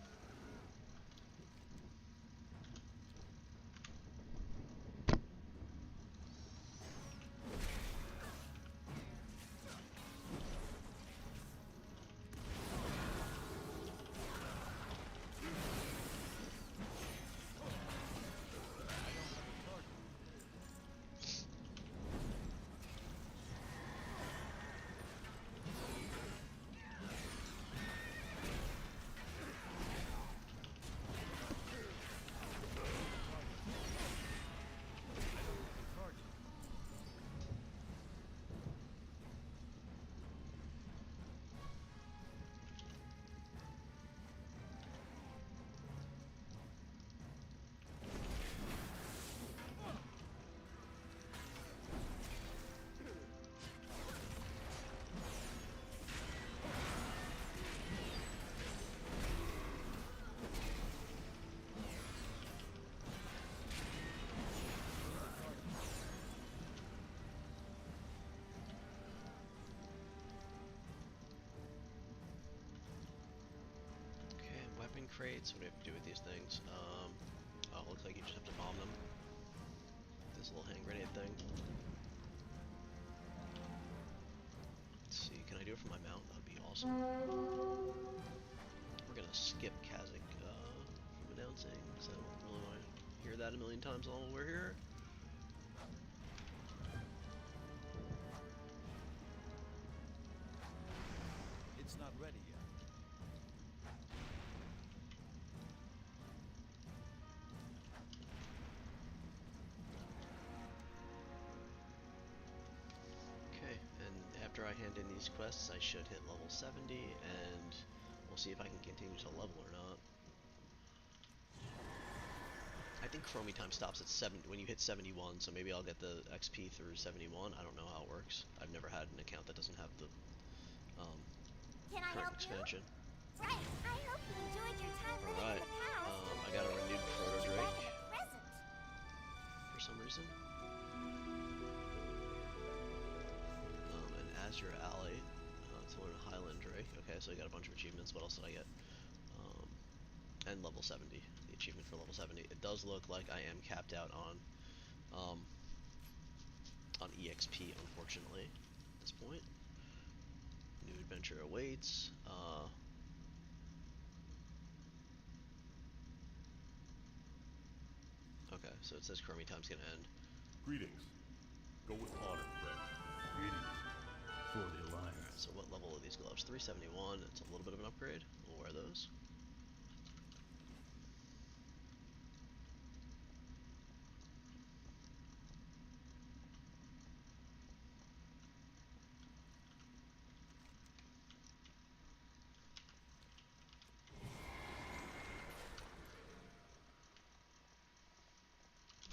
Weapon crates, what do we have to do with these things? Oh, looks like you just have to bomb them. This little hand grenade thing. Let's see, can I do it from my mount? That would be awesome. We're gonna skip Kazakh from announcing, because I don't really want to hear that a million times while we're here. It's not ready yet. Okay, and after I hand in these quests, I should hit level 70, and we'll see if I can continue to level or not. I think Chromie time stops at 7 when you hit 71, so maybe I'll get the XP through 71. I don't know how it works. I've never had an account that doesn't have the Can I current help you? expansion. Right. I hope you enjoyed your time living Alright, in the past. I got a renewed Proto Like Drake a present. for some reason. An Azure Alley to learn a Highland Drake. legendary. Okay, so I got a bunch of achievements. What else did I get? And level 70, the achievement for level 70. It does look like I am capped out on EXP, unfortunately, at this point. New adventure awaits. Okay, so it says Chromie time's gonna end. Greetings. Go with honor, friend. Greetings. For the Alright, Alliance. so what level are these gloves? 371. It's a little bit of an upgrade. We'll wear those.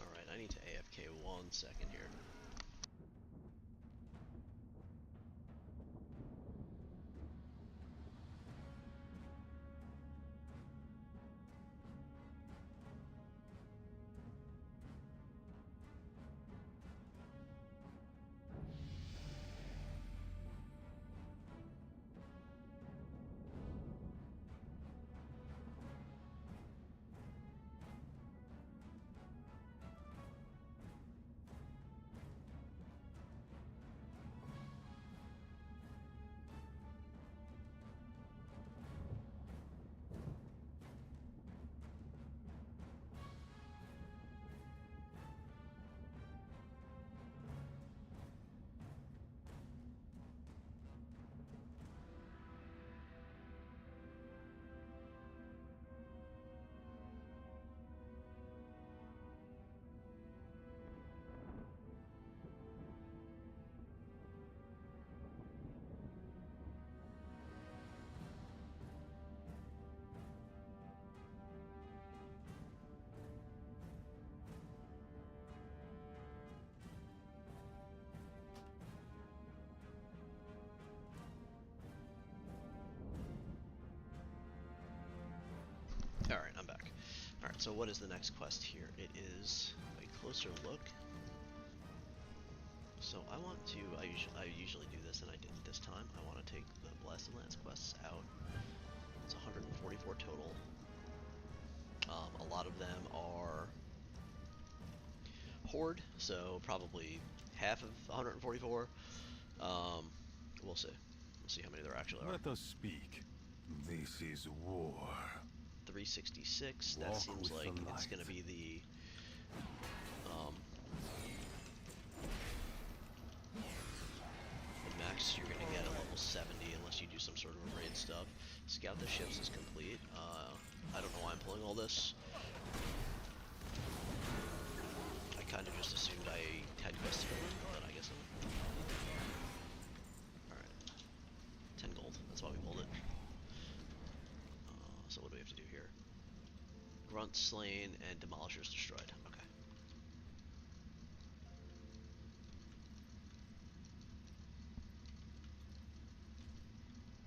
Alright, I need to AFK 1 second here. Alright, I'm back. Alright, so what is the next quest here? It is a closer look. So I want to, I usually do this and I didn't this time. I want to take the Blasted Lance quests out. It's 144 total. A lot of them are Horde, so probably half of 144. We'll see. We'll see how many there actually are. Let us speak. This is war. 366. That Walk seems with like the it's going to light. be the max you're going to get at level 70 unless you do some sort of a raid stuff. Scout the ships is complete. I don't know why I'm pulling all this. I kind of just assumed I had quests to go in, but I guess not. Alright. 10 gold. That's why we pulled it. So what do we have to do here? Grunt slain and Demolishers destroyed. Okay.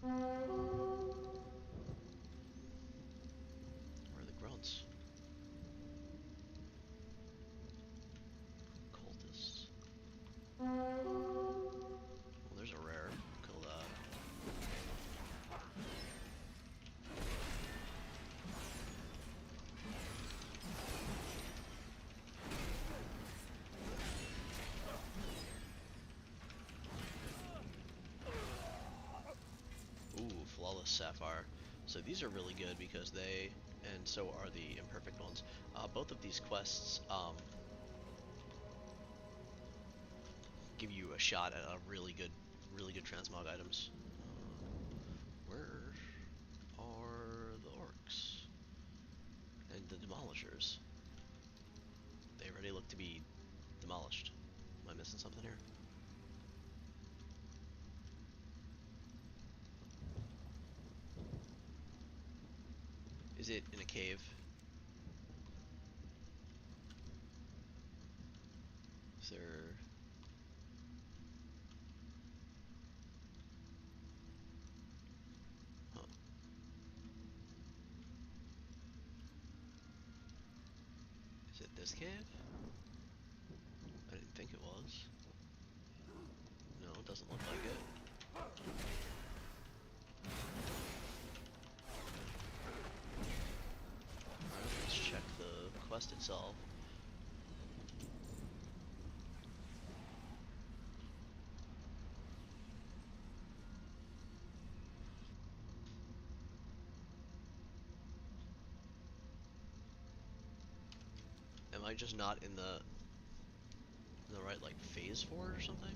Where are the grunts? Cultists. Well, there's a rare. Kill that. Ooh, Flawless Sapphire. So these are really good because they, and so are the Imperfect ones. Both of these quests give you a shot at a really good transmog items. Where are the orcs and the demolishers? They already look to be demolished. Am I missing something here? Is it in a cave? Is there... Huh. Is it this cave? I didn't think it was. No, it doesn't look like it. itself. Am I just not in the right like phase for it or something?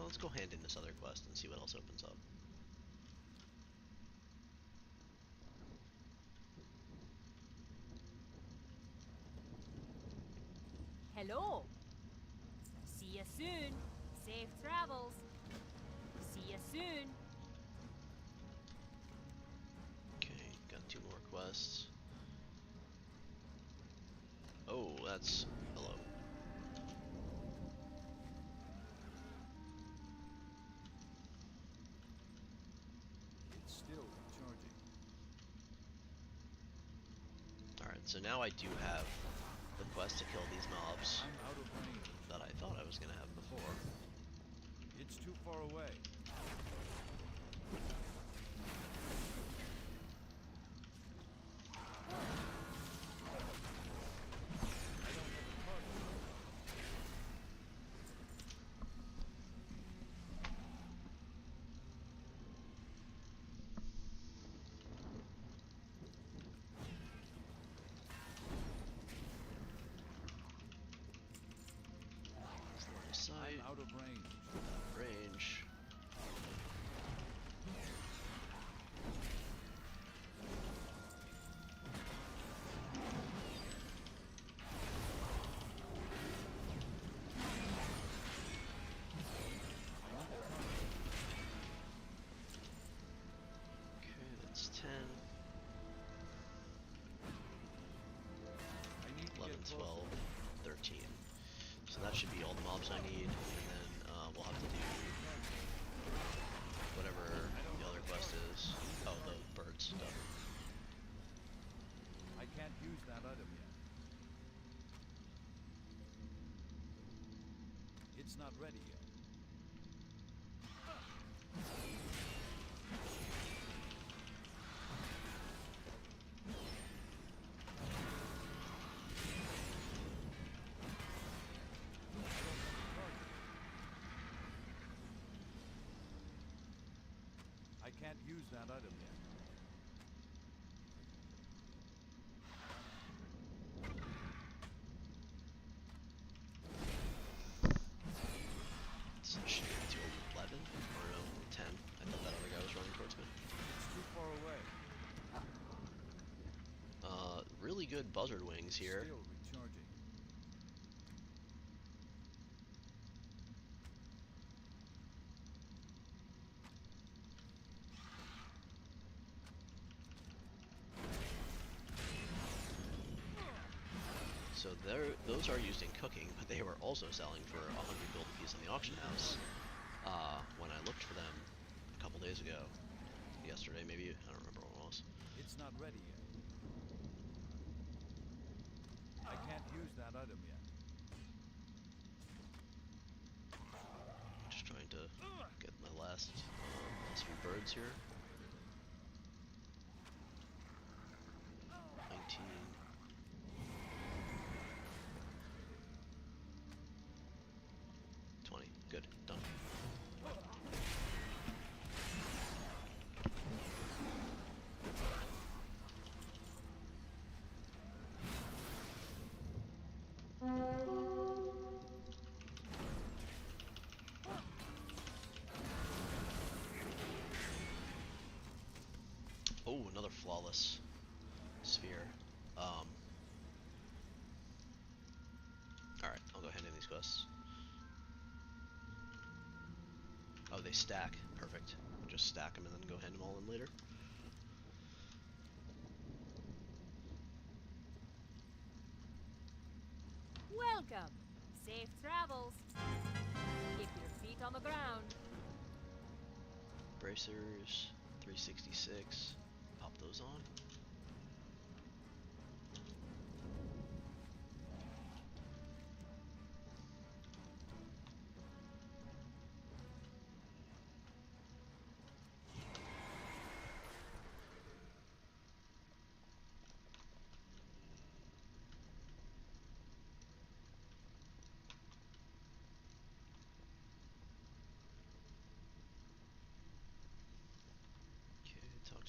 Let's go hand in this other quest and see what else opens up. Hello. See ya soon. Safe travels. See ya soon. Okay, got 2 more quests. Oh, that's hello. It's still recharging. Alright, so now I do have the quest to kill these mobs I'm out of range. that I thought I was gonna have before. It's too far away. I don't have a target. Side I'm out of range. range. Okay, that's 10. I need to 11, get 12, closer. 13. So that should be all the mobs I need, and then we'll have to do whatever the other quest is. Oh, the bird stuff. I can't use that item yet. It's not ready yet. I can't use that item yet. So it should get to 11 or no, 10. I thought that other guy was running towards me. It's too far away. Really good buzzard wings here. Still recharging. So those are used in cooking, but they were also selling for 100 gold a piece on the auction house. When I looked for them a couple days ago, yesterday maybe, I don't remember when it was. It's not ready yet. I can't use that item yet. Just trying to get my last few birds here. 19. Good, done. Oh, another flawless sphere. Alright, I'll go ahead and end these quests. Oh, they stack. Perfect. Just stack them and then go hand them all in later. Welcome. Safe travels. Keep your feet on the ground. Bracers, 366. Pop those on.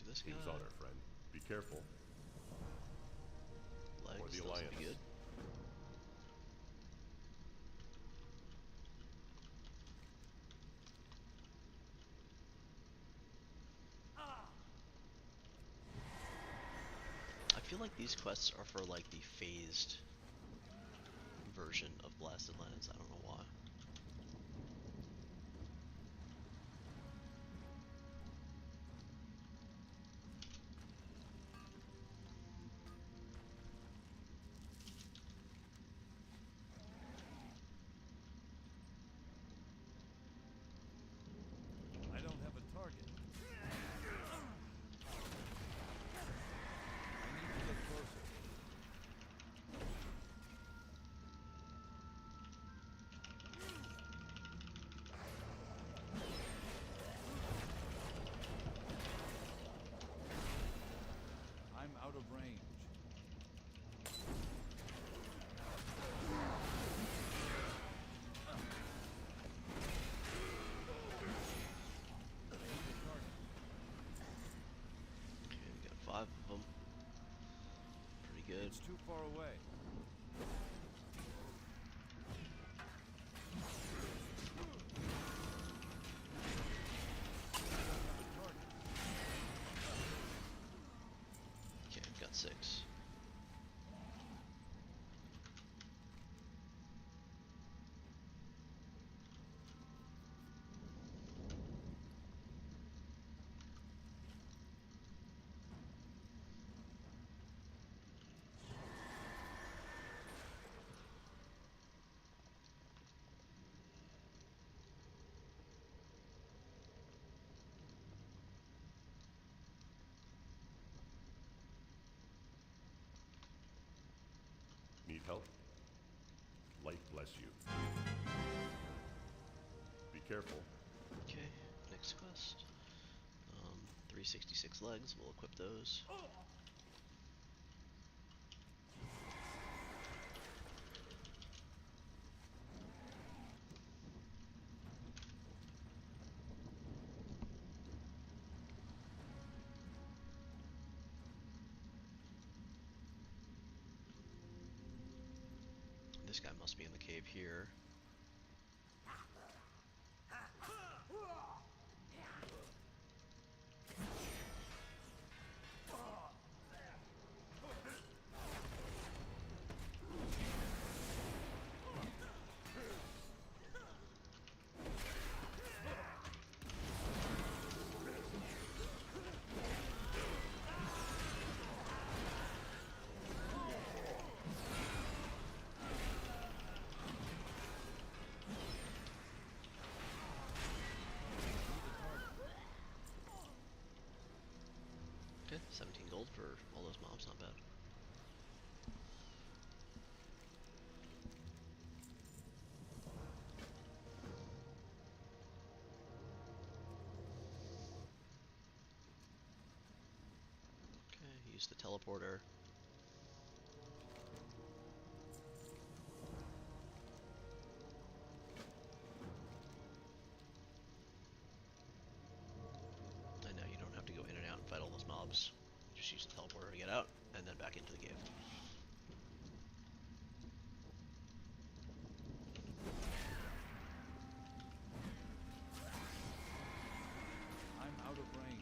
this guy. King's honor, friend. Be careful. Legs, Or the those would be Alliance. good. I feel like these quests are for like the phased version of Blasted Lands. I don't know why. I don't have a target. I need to get closer. I'm out of range. Okay, we got 5 of them. Pretty good. It's too far away. Okay, I've got 6. Need help? Light bless you. Be careful. Okay, next quest. 366 legs, we'll equip those. This guy must be in the cave here. Okay, 17 gold for all those mobs, not bad. Okay, use the teleporter. And now you don't have to go in and out and fight all those mobs. Just use the teleporter to get out, and then back into the cave. I'm out of range.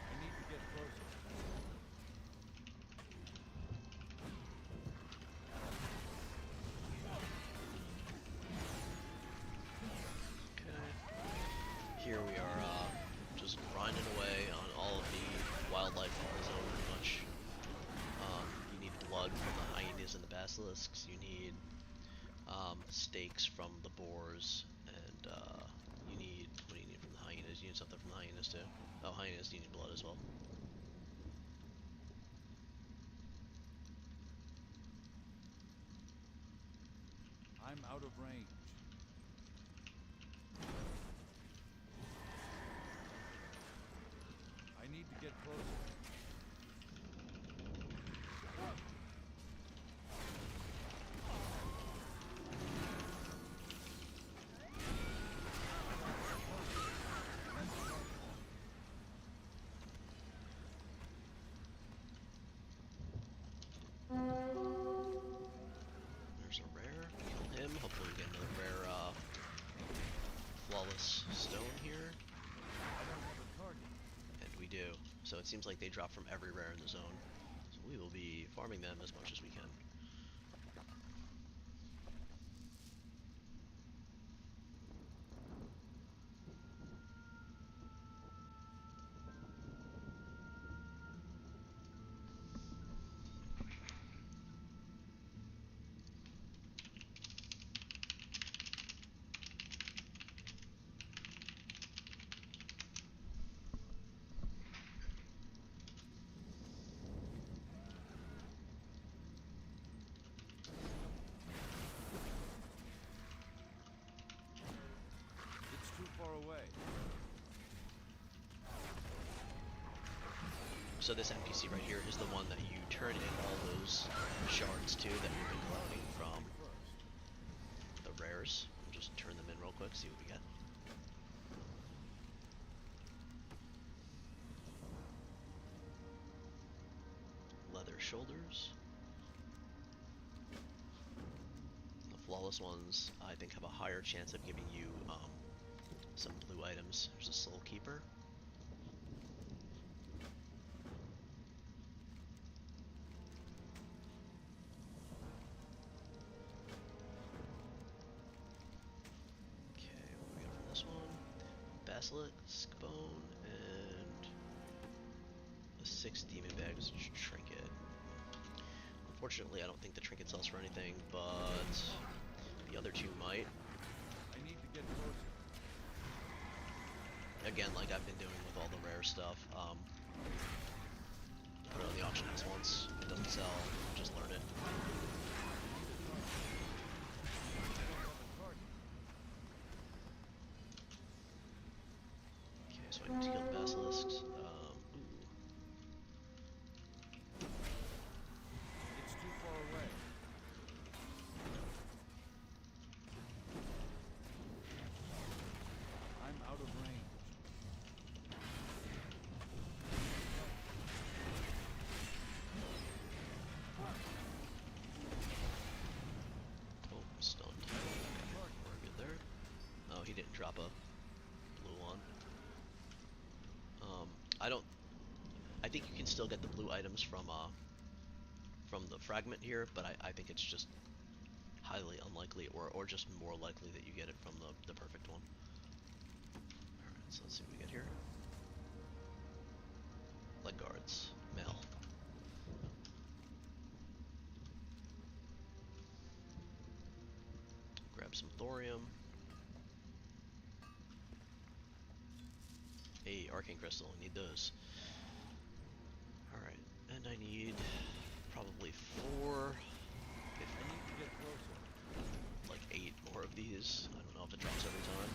I need to get closer. Okay. Here we are, just grinding away on all of the wildlife in the zone, pretty much. You need blood from the hyenas and the basilisks. You need steaks from the boars, and you need, what do you need from the hyenas? You need something from the hyenas too. Oh, hyenas, you need blood as well. I'm out of range. I need to get closer. There's a rare. Kill him. Hopefully we get another rare flawless stone here. I don't have a target. And we do. So it seems like they drop from every rare in the zone. So we will be farming them as much as we can. It's too far away. So this NPC right here is the one that you turn in all those shards to that you've been collecting from First. the rares. We'll just turn them in real quick, see what we get. Leather shoulders. The flawless ones, I think, have a higher chance of giving you some blue items. There's a soul keeper. Okay, what do we got from this one? Basilisk bone and a 6 demon bags trinket. Unfortunately, I don't think the trinket sells for anything, but the other two might. I need to get closer. Again, like I've been doing with all the rare stuff, put it on the auction house once. It doesn't sell, just learn it. Okay, so I need to kill the basilisks. Ooh. It's too far away. I'm out of range. Oh, stunned. We're good there. Oh, he didn't drop a blue one. I don't. I think you can still get the blue items from the fragment here, but I think it's just highly unlikely, or just more likely that you get it from the perfect one. Alright, so let's see what we get here. Leg guards. Male. Grab some thorium. Hey, arcane crystal, I need those. Alright, and I need probably 4, if I need to get closer. like 8 more of these. I don't know if it drops every time.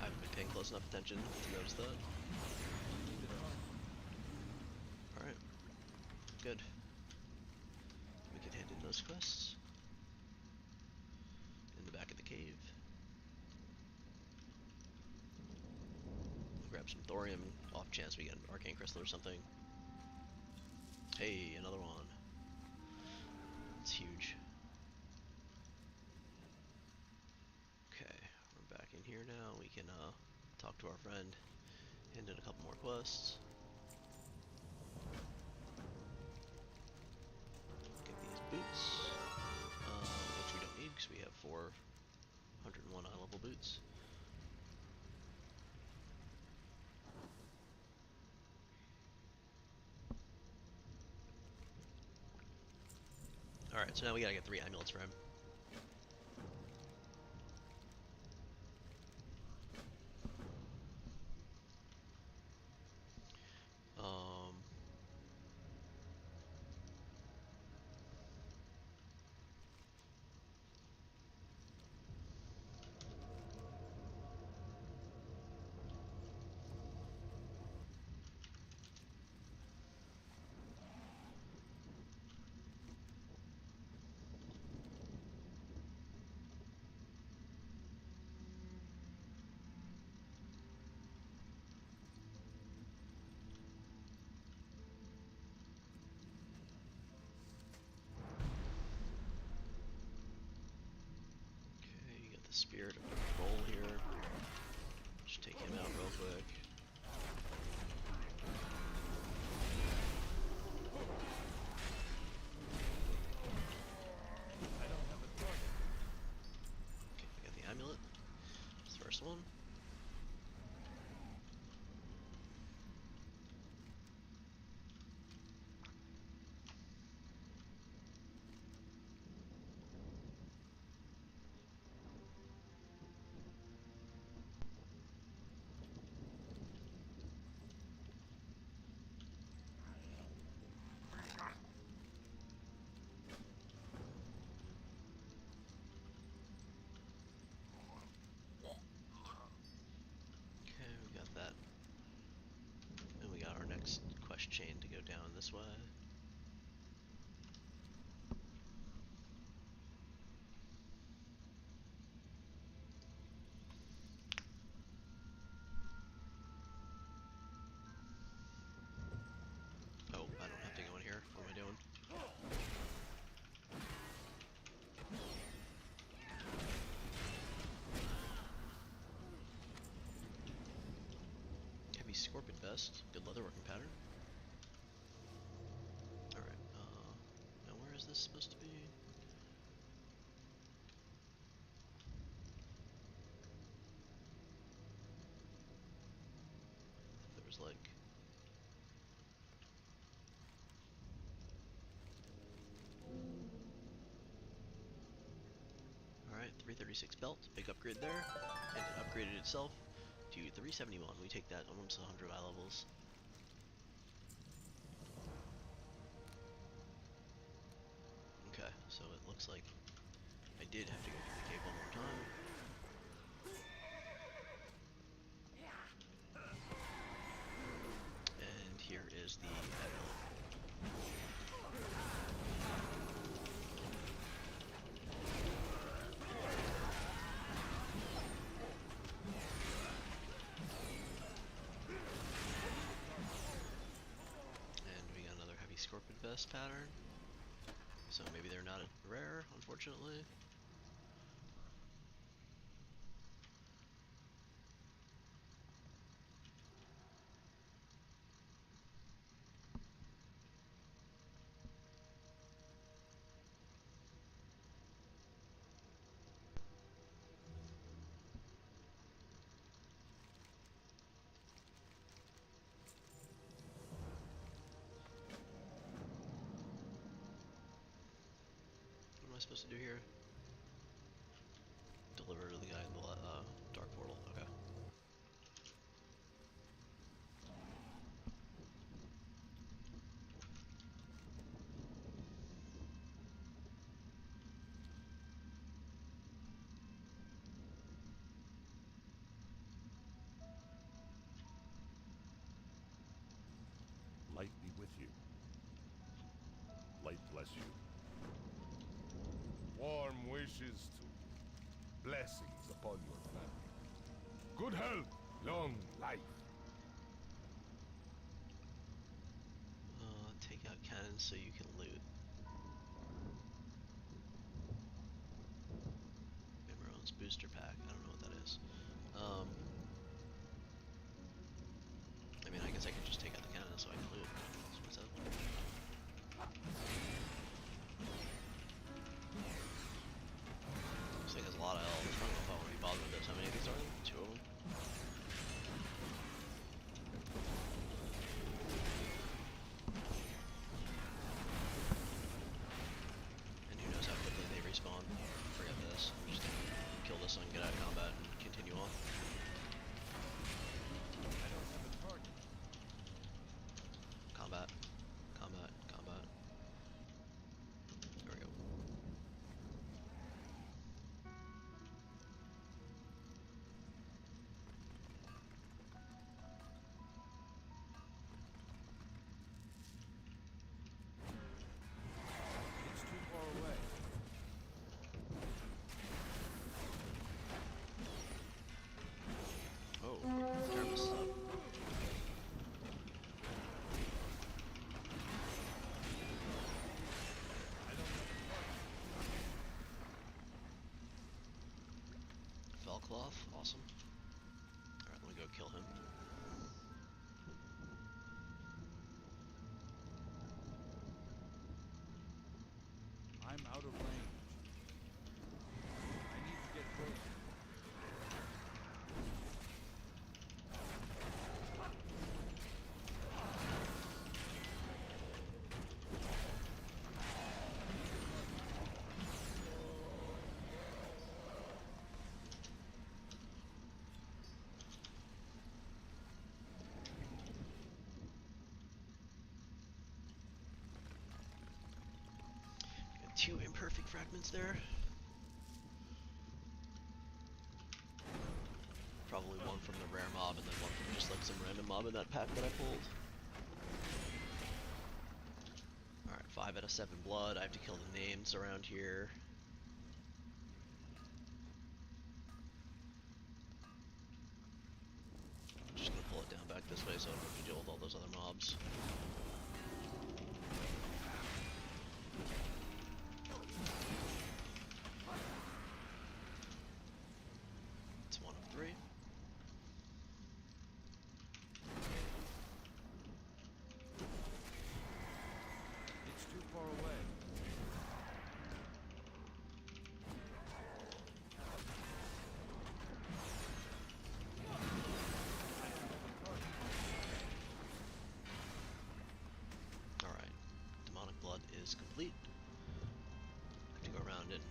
I haven't been paying close enough attention to notice that. Alright, good. We can hand in those quests. In the back of the cave. We'll grab some thorium, off chance we get an arcane crystal or something. Hey, another one. It's huge. Okay, we're back in here now. We can talk to our friend, hand in a couple more quests. Get these boots, which we don't need because we have 401 eye level boots. Alright, so now we gotta get 3 amulets for him. Spirit of Control here. Just take him out real quick. I don't have a target. Okay, we got the amulet. That's the first one. Okay, we got that. And we got our next quest chain to go down this way. Oh, I don't have to go in here. What am I doing? Heavy scorpion vest. Good leatherworking pattern. Alright, now where is this supposed to be? There was like... Alright, 336 belt, big upgrade there, and it upgraded itself to 371. We take that almost 100 eye levels. Okay, so it looks like I did have to go through the cave one more time. And here is the amulet. And we got another heavy scorpion vest pattern. So maybe they're not rare, unfortunately. What am I supposed to do here? Deliver to the guy in the dark portal. Okay. Light be with you. Light bless you. Warm wishes to you. Blessings upon your family. Good health, long life. Take out cannons so you can loot. Emerald's booster pack. I don't know what that is. I mean, I guess I could just take out the cannons so I can loot. So what's up? This thing has a lot of elves. I don't know if I want to be bothered with this. How many of these are there? 2 of them? And who knows how quickly they respawn. Forget this. Just kill this one, get out of combat, and continue on. Skullcloth, awesome. Alright, let me go kill him. I'm out of range. I need to get closer. Got 2 imperfect fragments there. Probably one from the rare mob and then one from just like some random mob in that pack that I pulled. Alright, 5 out of 7 blood. I have to kill the names around here. I'm just gonna pull it down back this way so I don't have to deal with all those other mobs. It's 1 of 3. It's too far away. Alright, demonic blood is complete. I have to go around and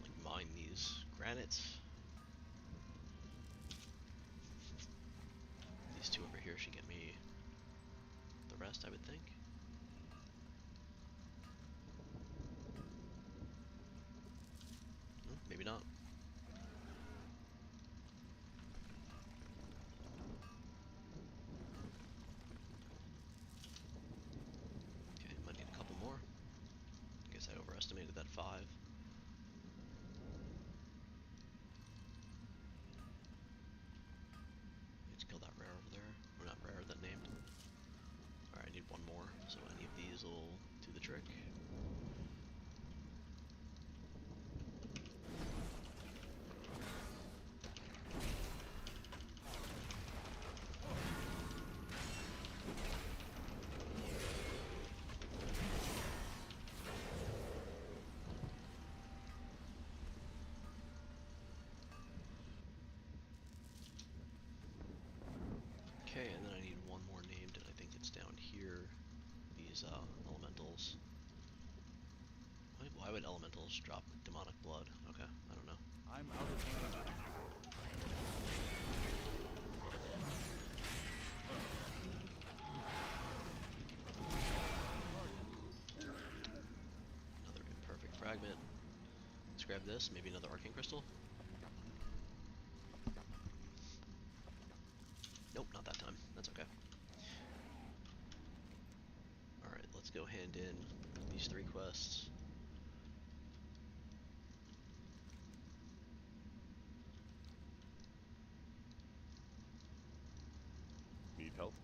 like mine these granites. These 2 over here should get me the rest, I would think. Maybe not. Okay, might need a couple more. I guess I overestimated that 5. Let's kill that rare over there. Or not rare, that named. Alright, I need 1 more, so any of these will do the trick. Okay, and then I need 1 more named, and I think it's down here. These elementals. Why would elementals drop demonic blood? Okay, I don't know. I'm out of range. Another imperfect fragment. Let's grab this, maybe another arcane crystal. Nope, not that time. That's okay. Alright, let's go hand in these 3 quests. Need help?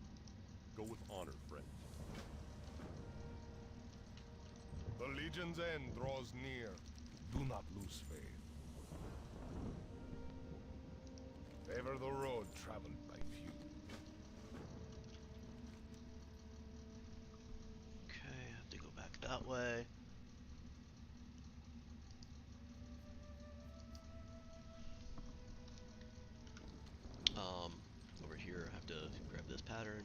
Go with honor, friend. The Legion's end draws near. Do not lose faith. Favor the road traveled by few. Okay, I have to go back that way. Over here I have to grab this pattern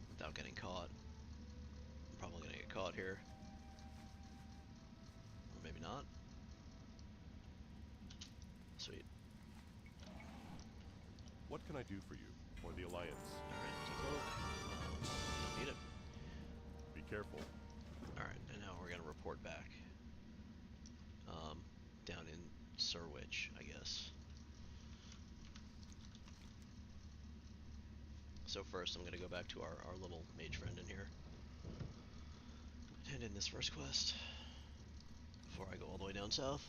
without getting caught. I'm probably gonna get caught here. Or maybe not. Sweet. What can I do for you, or the Alliance? Alright, it's a cloak. Don't need it. Be careful. Alright, and now we're gonna report back. Down in Surwich, I guess. So first I'm gonna go back to our little mage friend in here. And in this first quest. Before I go all the way down south.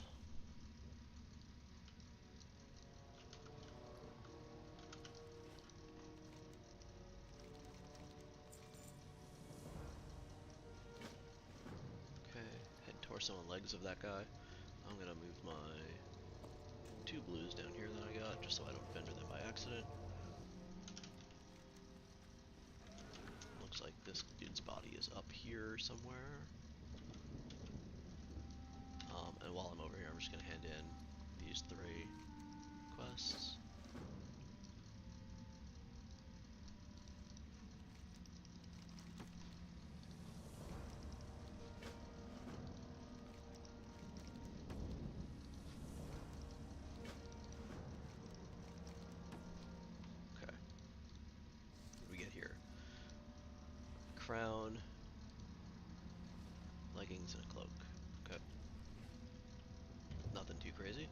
Okay, head, torso, and legs of that guy. I'm gonna move my 2 blues down here that I got, just so I don't vendor them by accident. Looks like this dude's body is up here somewhere. And while I'm over here, I'm just gonna hand in these 3 quests. Okay. What do we get here? Crown, leggings, and a cloak. Okay. Nothing too crazy.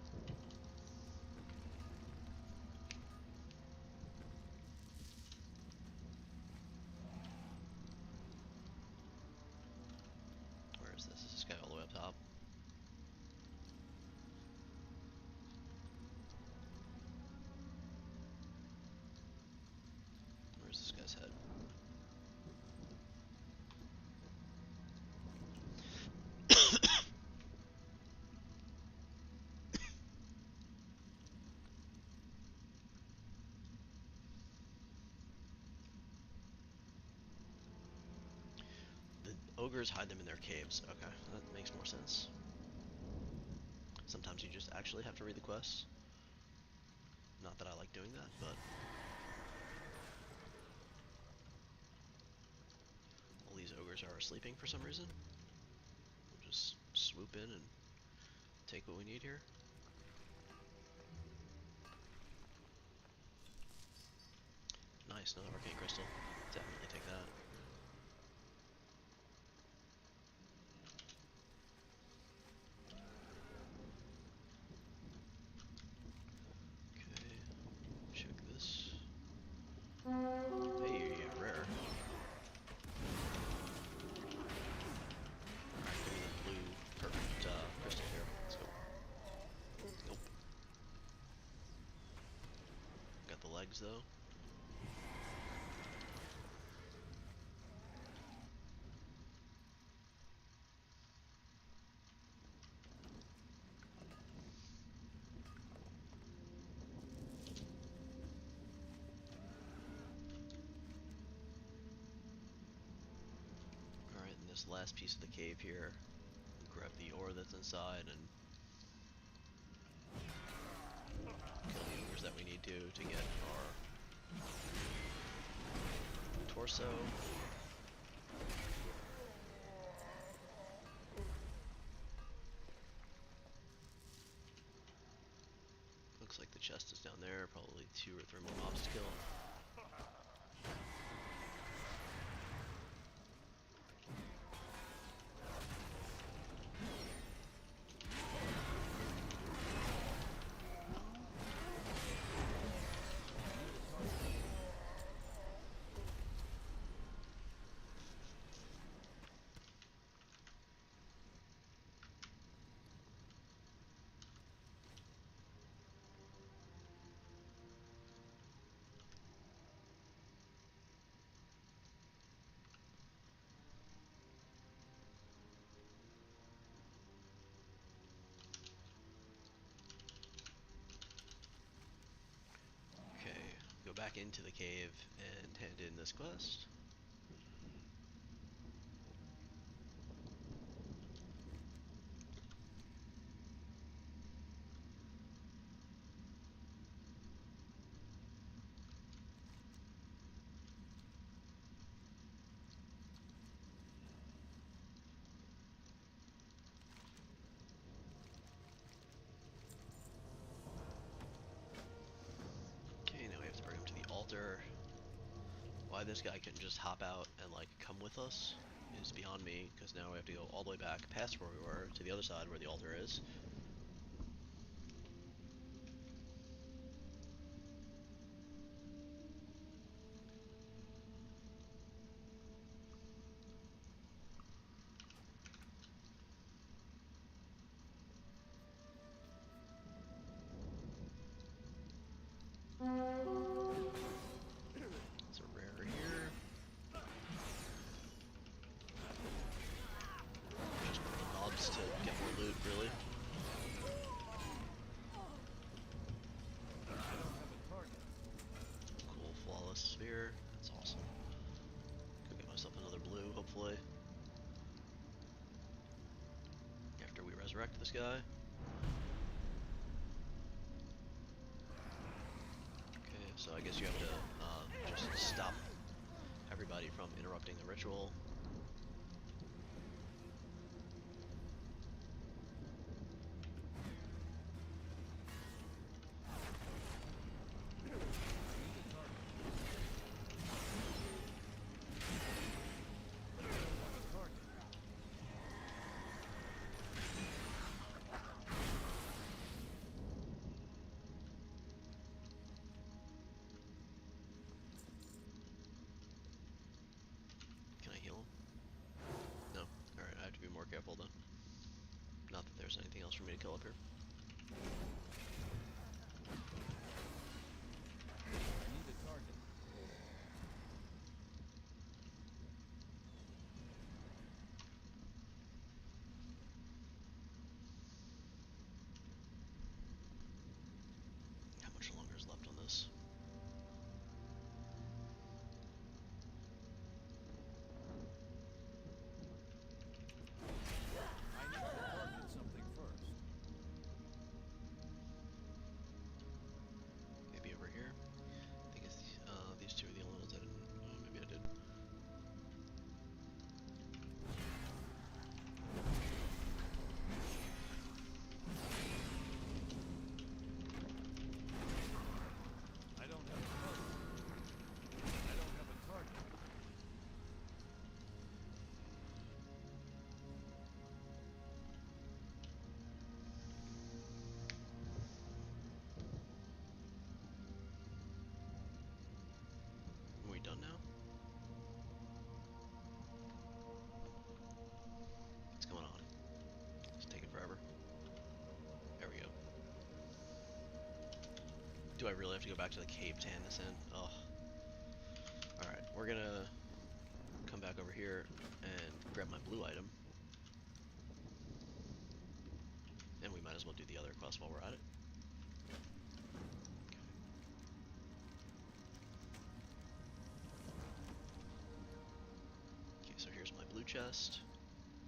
Where is this? Is this guy all the way up top? Where's this guy's head? The ogres hide them in their caves. Okay, that makes more sense. Sometimes you just actually have to read the quests. Not that I like doing that, but all these ogres are sleeping for some reason. We'll just swoop in and take what we need here. Nice, another arcane crystal. Definitely take that. Okay, check this. Hey, rare. Alright, give me the blue perfect crystal here. Let's go. Nope. Got the legs though. Alright, and this last piece of the cave here. Grab the ore that's inside and kill the ogres that we need to get our torso. Looks like the chest is down there, probably 2 or 3 more mobs to kill. Go back into the cave and hand in this quest. Okay, now we have to bring him to the altar. Why this guy can just hop out and like come with us is beyond me, because now we have to go all the way back past where we were to the other side where the altar is. It's a rare here. Just put the mobs to get more loot, really. hopefully. After we resurrect this guy. Okay, so I guess you have to just stop everybody from interrupting the ritual. Can I heal him? No. Alright, I have to be more careful then. Not that there's anything else for me to kill up here. I need a target. How much longer is left on this? I need to target something first. Maybe over here? I think it's these two are the only ones I didn't... Oh, maybe I did. I don't have a target. I don't have a target. Are we done now? What's going on? It's taking forever. There we go. Do I really have to go back to the cave to hand this in? Ugh. Alright, we're gonna come back over here and grab my blue item. And we might as well do the other quest while we're at it. Okay, so here's my blue chest.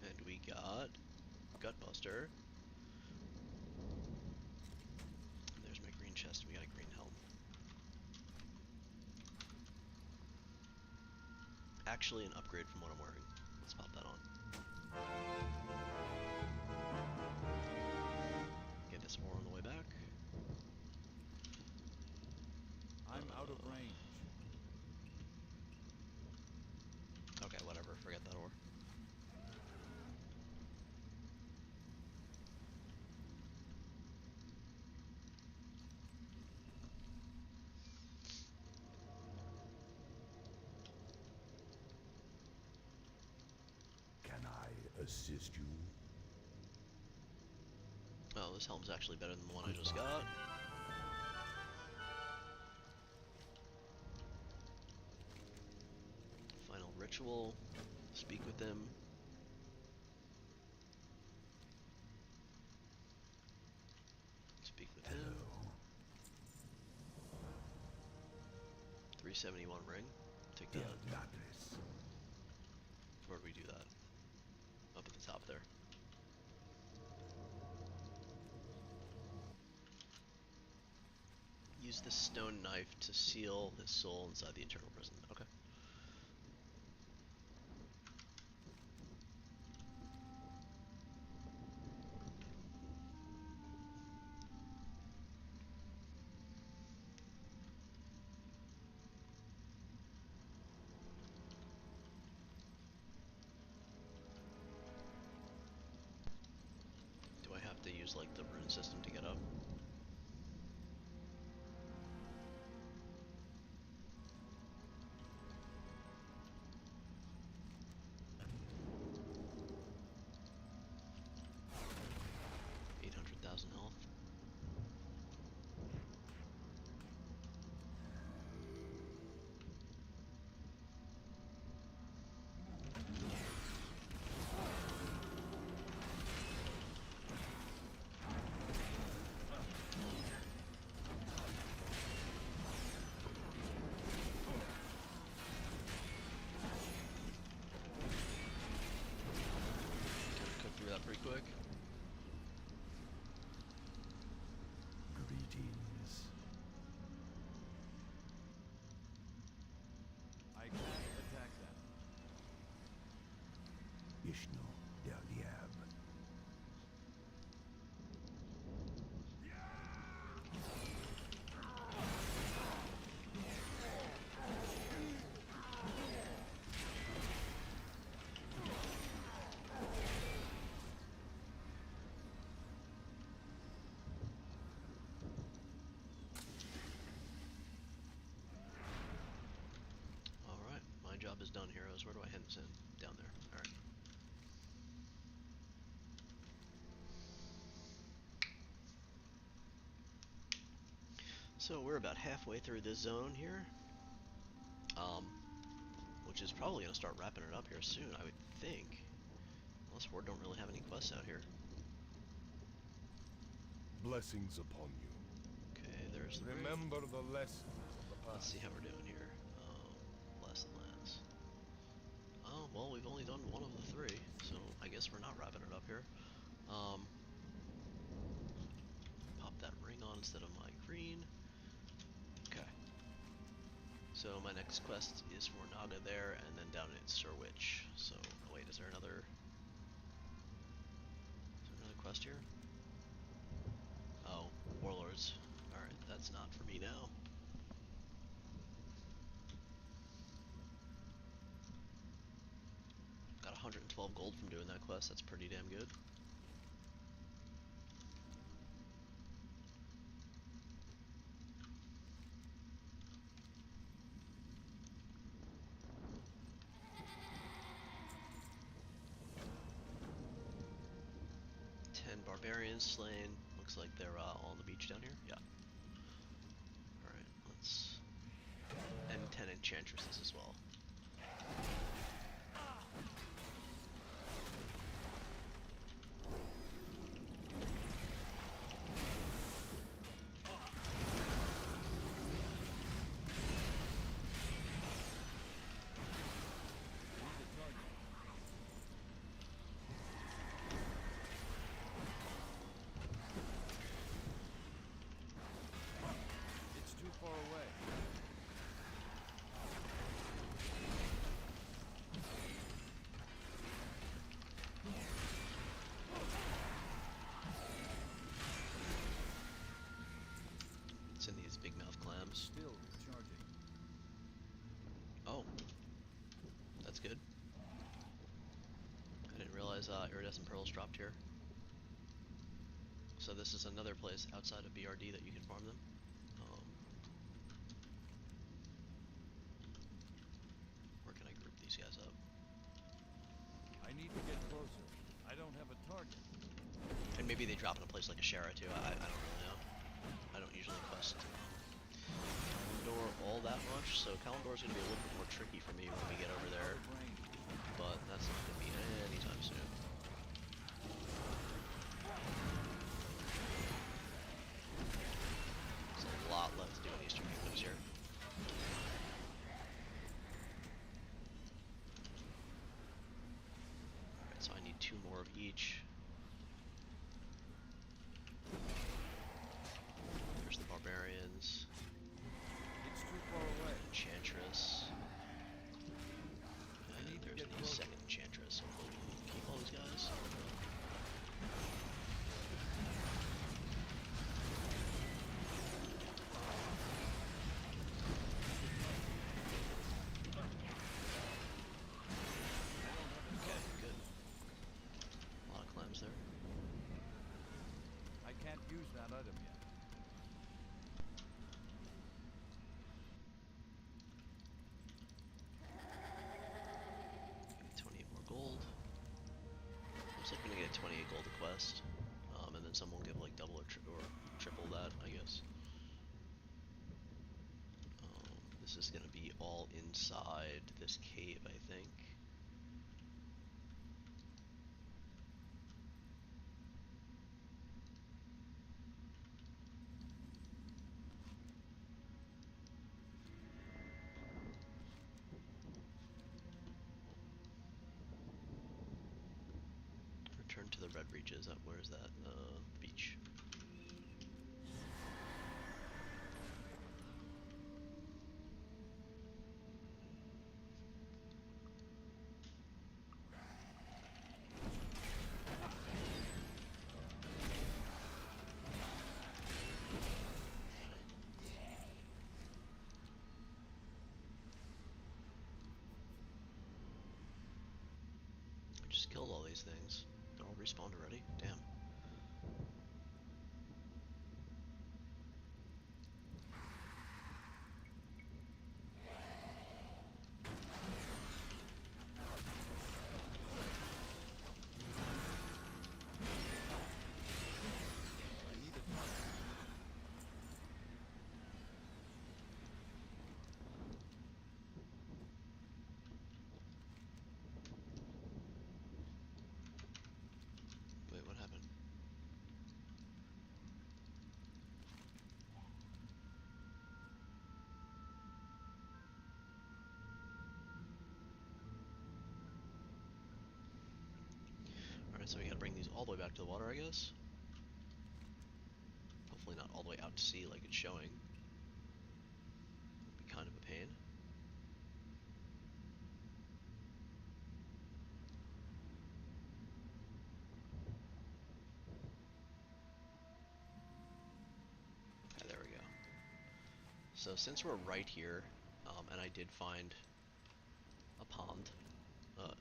And we got Gutbuster. And there's my green chest. We got a green helm. Actually an upgrade from what I'm wearing. Let's pop that on. Get this ore on the way back. I'm out of range. Okay, whatever. Forget that ore. Can I assist you? Oh, this helm's actually better than the one I just got. Final ritual. Speak with him. Speak with him. 371 ring. Take that. Where do we do that? Up at the top there. Use the stone knife to seal his soul inside the eternal prison. Okay. Do I have to use like the rune system to get up? Health. Vishnu der Lieb. Alright, my job is done, heroes. Where do I hand this in? Down there. Alright. So we're about halfway through this zone here. Which is probably going to start wrapping it up here soon, I would think. Unless we don't really have any quests out here. Blessings upon you. Okay, there's the bridge. Remember the lessons of the Let's past. see how we're doing here. Blasted Lands. Oh, well, we've only done one of the three, so I guess we're not wrapping it up here. Pop that ring on instead of my green. Okay. So my next quest is for Naga there, and then down at Sir Witch. So, oh wait, is there another quest here? Oh, Warlords. Alright, that's not for me now. Got 112 gold from doing that quest, that's pretty damn good. Barbarians slain. Looks like they're all on the beach down here. Yeah. Alright, let's... and 10 enchantresses as well. In these big mouth clams. Still charging. Oh, that's good. I didn't realize iridescent pearls dropped here. So this is another place outside of BRD that you can farm them. Where can I group these guys up? I need to get closer. I don't have a target. And maybe they drop in a place like a Shara too. I don't really know. I don't usually quest Kalimdor all that much, so Kalimdor is going to be a little bit more tricky for me when we get over there, but that's not going to be anytime soon. There's a lot left to do in Eastern Kingdoms here. Alright, so I need 2 more of each. There's the barbarians. It's too far away. Enchantress. And there's the second enchantress. So we'll keep all these guys. Good. A lot of clams there. I can't use that item yet. 28 more gold. Looks like we're gonna get 28 gold a quest. And then some will give like double or triple that, I guess. This is gonna be all inside this cave, I think. Return to the red reaches. Where is that? Beach. killed all these things. They're all respawned already? Damn. Wait, what happened? Alright, so we gotta bring these all the way back to the water, I guess. Hopefully not all the way out to sea like it's showing. Would be kind of a pain. Okay, there we go. So since we're right here, and I did find a pond, a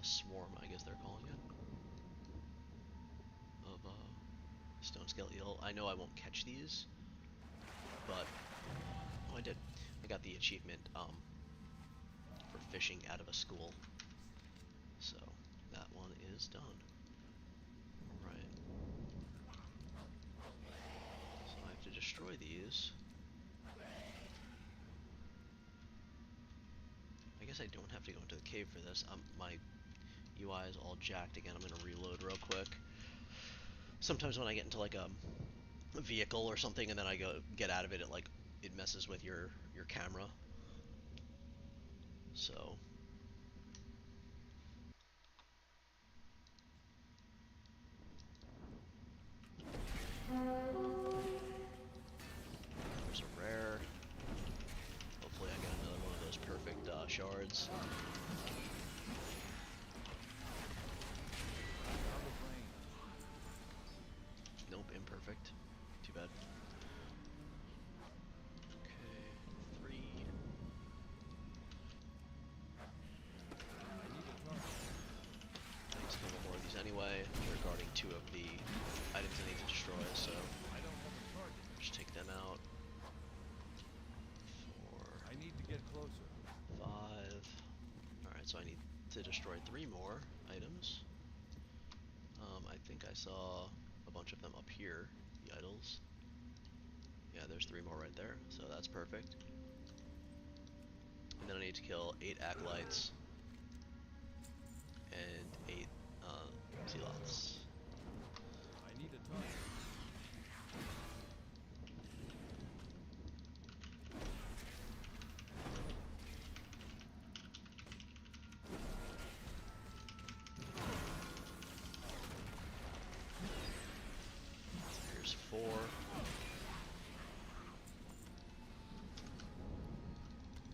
swarm, I guess they're calling it, of stone scale eel. I know I won't catch these, but oh, I did. I got the achievement for fishing out of a school, so that one is done. All right. So I have to destroy these. I guess I don't have to go into the cave for this. My UI is all jacked again. I'm gonna reload real quick. Sometimes when I get into like a vehicle or something and then I get out of it, it messes with your camera. So there's a rare. Hopefully I get another one of those perfect shards. Nope, imperfect. Too bad. Okay, 3. I need to kill more of these anyway. They're guarding 2 of the items I need to destroy, so just take them out. 4. I need to get closer. 5. Alright, so I need to destroy 3 more items. I think I saw a bunch of them up here, the idols. Yeah, there's 3 more right there, so that's perfect. And then I need to kill 8 acolytes and 8 zealots. I need a target. Here's 4.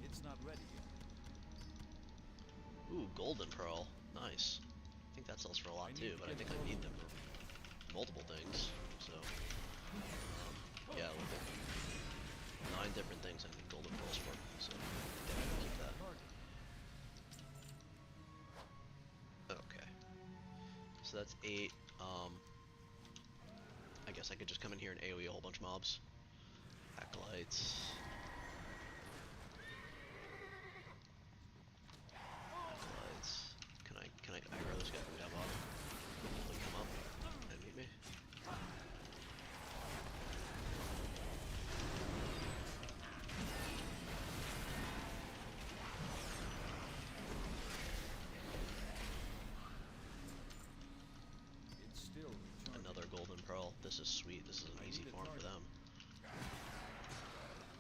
It's not ready yet. Ooh, golden pearl. Nice. I think that sells for a lot too, but I think I need them for multiple things. So, yeah, look at 9 different things I need golden pearls for. So, yeah, I'll keep that. Okay. So that's 8. I guess I could just come in here and AoE a whole bunch of mobs. Acolytes. Acolytes. Can I aggro this guy from down bottom? Will he come up and meet me? It's still recharging. Another golden pearl. This is sweet. This is an easy farm for them.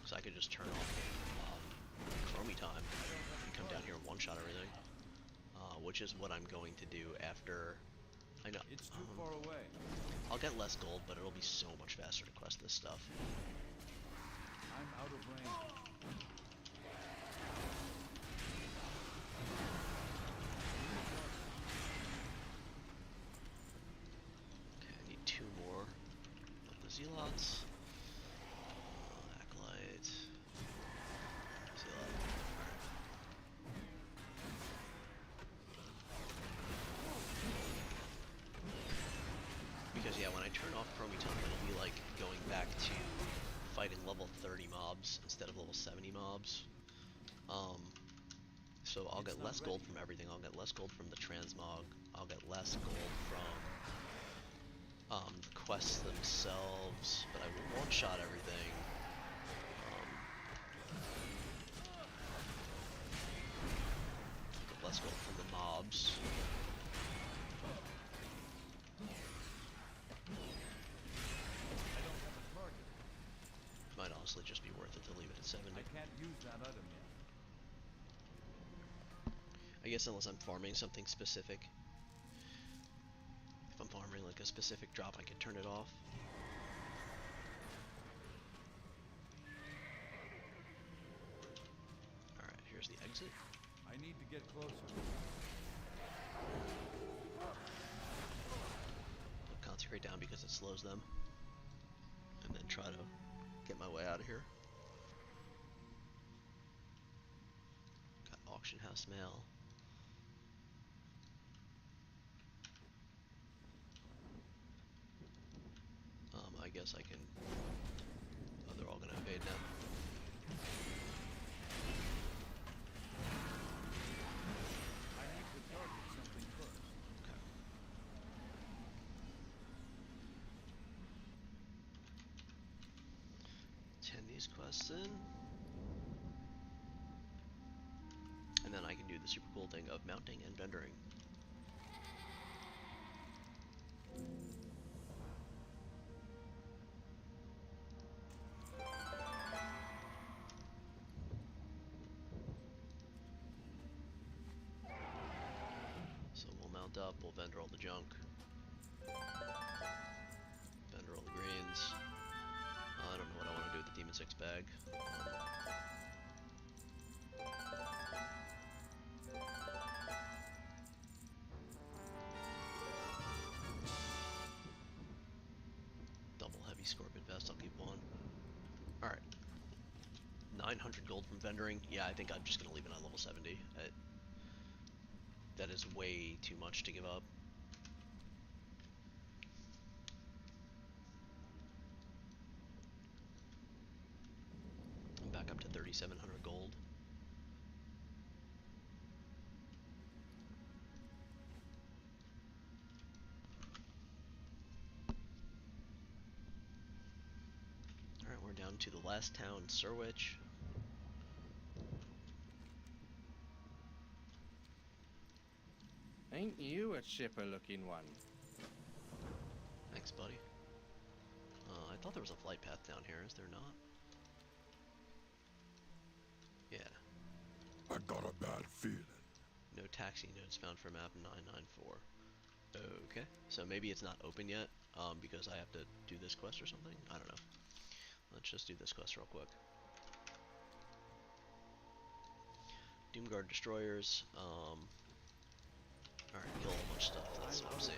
So I could just turn off Chromie time and come down here and one-shot everything. Which is what I'm going to do after. I know. It's too far away. I'll get less gold, but it'll be so much faster to quest this stuff. I'm out of range. Okay, I need 2 more of the zealots. Acolyte. Zealot. off Chromitum, it'll be like going back to fighting level 30 mobs instead of level 70 mobs. So I'll get less gold from everything. I'll get less gold from the transmog. I'll get less gold from the quests themselves, but I will one-shot everything. Get less gold from the mobs. Might honestly just be worth it to leave it at 70. I can't use that item yet. I guess unless I'm farming something specific. If I'm farming like a specific drop, I can turn it off. Alright, here's the exit. I need to get closer. I'll consecrate down because it slows them. And then try to get my way out of here. Got auction house mail. I guess I can... Oh, they're all gonna evade now. I need to target something first. Okay. These quests in. And then I can do the super cool thing of mounting and vendoring. So we'll mount up, we'll vendor all the junk. Vendor all the greens. I don't know what I want to do with the Demon 6 bag. Double heavy scorpion vest, I'll keep one. Alright. 900 gold from vendoring. Yeah, I think I'm just going to leave it on level 70. That is way too much to give up. I'm back up to 3,700 gold. Alright, we're down to the last town, Surwich. Ain't you a chipper-looking one? Thanks, buddy. I thought there was a flight path down here, is there not? Yeah. I got a bad feeling. No taxi notes found for map 994. Okay, so maybe it's not open yet, because I have to do this quest or something? I don't know. Let's just do this quest real quick. Doomguard destroyers, alright, kill a bunch of stuff, that's what I'm saying.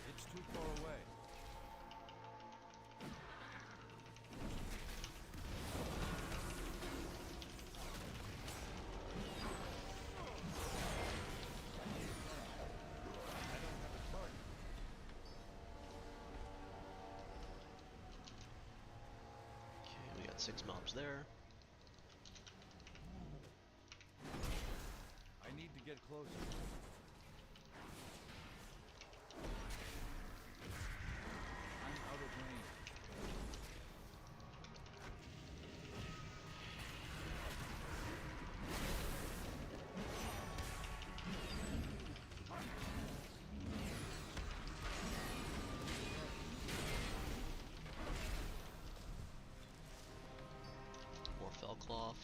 It's too far away. I don't have a target. Okay, we got 6 mobs there. I need to get closer. I'm out of range. More Fellcloth.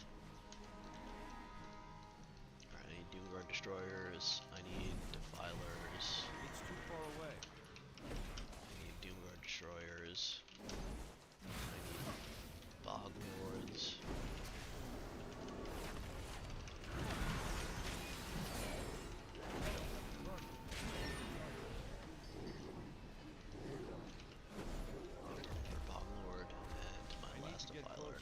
Alright, I need Doomguard destroyers, I need defilers, It's too far away. I need Doomguard destroyers, I need Bog Lords. Another Bog Lord, and I my need last to get defiler. closer.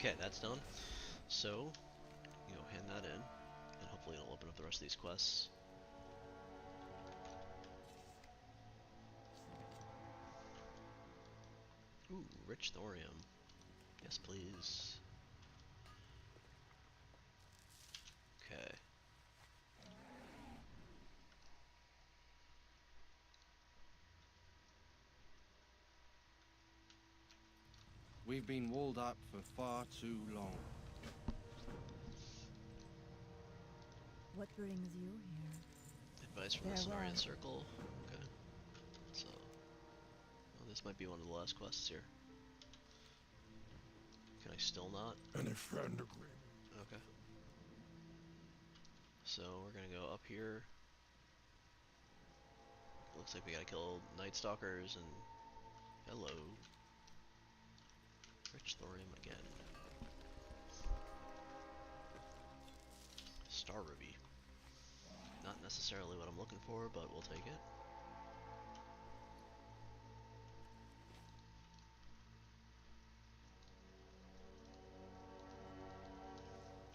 Okay, that's done. So, you know, hand that in, and hopefully it'll open up the rest of these quests. Ooh, rich thorium. Yes, please. Okay. We've been walled up for far too long. What brings you here? Advice from the Cenarian Circle. Okay. So, well, this might be one of the last quests here. Can I still not? Any friend agree? Okay. So we're gonna go up here. It looks like we gotta kill Night Stalkers and hello. Rich thorium again. Star Ruby. Not necessarily what I'm looking for, but we'll take it.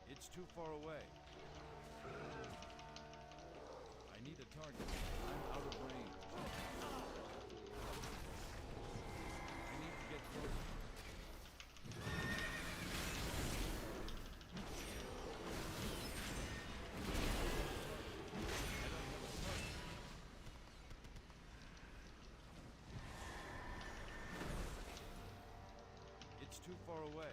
It's too far away. I need a target. I'm out of range. I need to get closer. I don't have a target. It's too far away.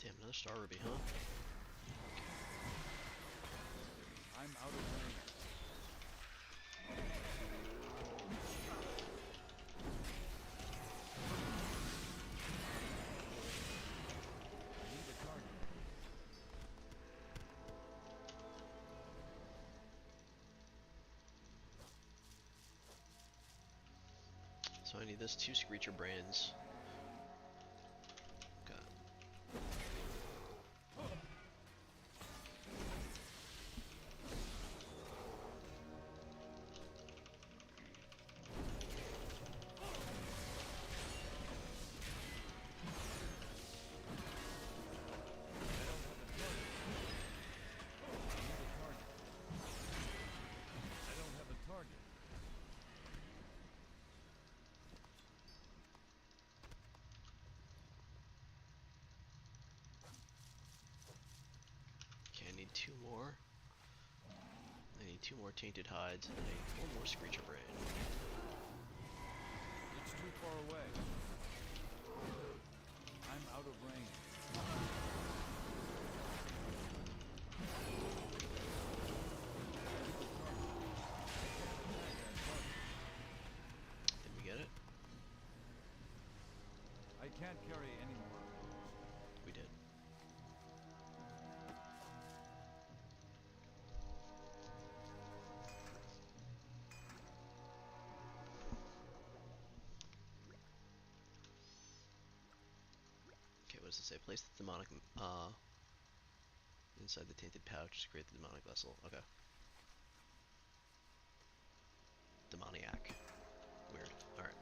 Damn, another Star Ruby, huh? I'm out of range. I need a target. So I need this 2 Screecher Brains. Okay. I don't have a target. Okay, I need 2 more. I need 2 more Tainted Hides, and I need 1 more Screecher Brain. It's too far away. I'm out of range. Did we get it? I can't carry any more of those. We did. Okay, what does it say? Place the demonic, inside the tainted pouch to create the demonic vessel. Okay. Demoniac. Weird. Alright.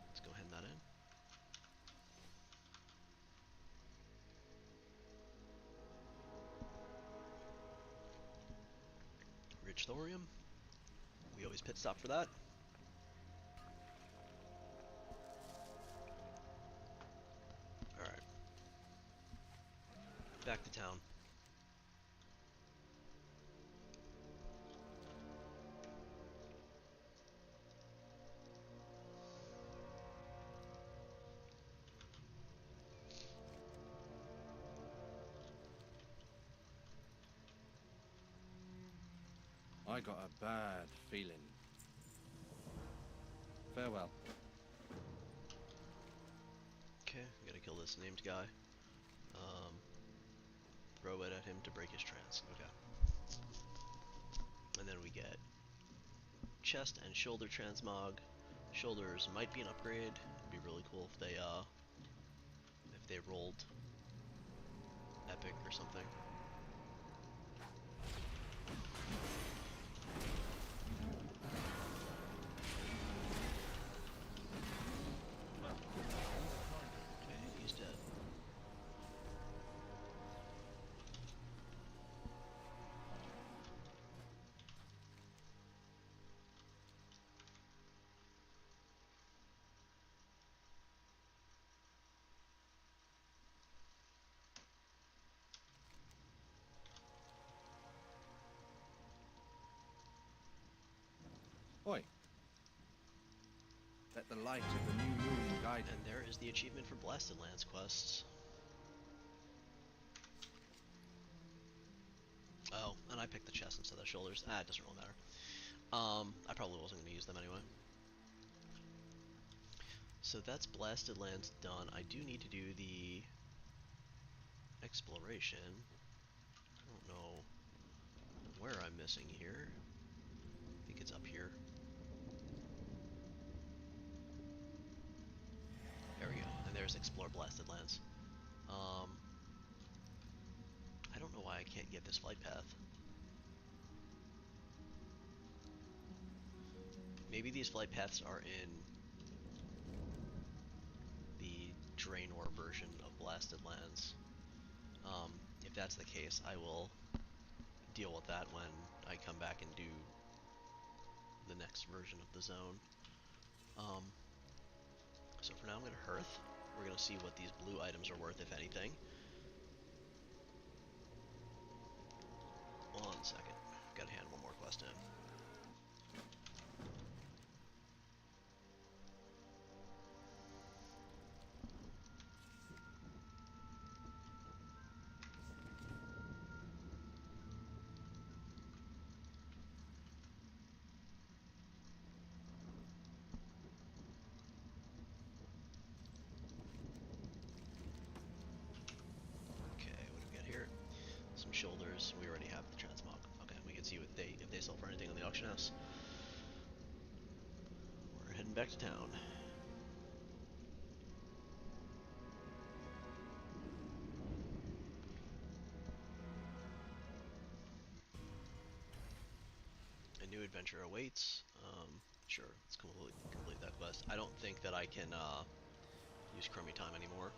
Let's go hand that in. Rich thorium. We always pit stop for that. Alright. Back to town. I got a bad feeling. Farewell. Okay, we gotta kill this named guy. Throw it at him to break his trance. Okay. And then we get chest and shoulder transmog. Shoulders might be an upgrade. It'd be really cool if they rolled epic or something. Okay, he's dead. Oi. Let the light of the new moon guide And you. there is the achievement for Blasted Lands quests. Oh, and I picked the chest instead of the shoulders. It doesn't really matter. I probably wasn't going to use them anyway. So that's Blasted Lands done. I do need to do the exploration. I don't know where I'm missing here. I think it's up here. There we go. And there's Explore Blasted Lands. I don't know why I can't get this flight path. Maybe these flight paths are in the Draenor version of Blasted Lands. If that's the case, I will deal with that when I come back and do the next version of the zone. So for now I'm going to Hearth. We're going to see what these blue items are worth, if anything. 1 second. Gotta hand one more quest in. Okay, what do we got here? Some shoulders. We already have the transmog. Okay, we can see what if they sell for anything on the auction house. We're heading back to town. A new adventure awaits. Sure, let's complete that quest. I don't think that I can use Chromie time anymore,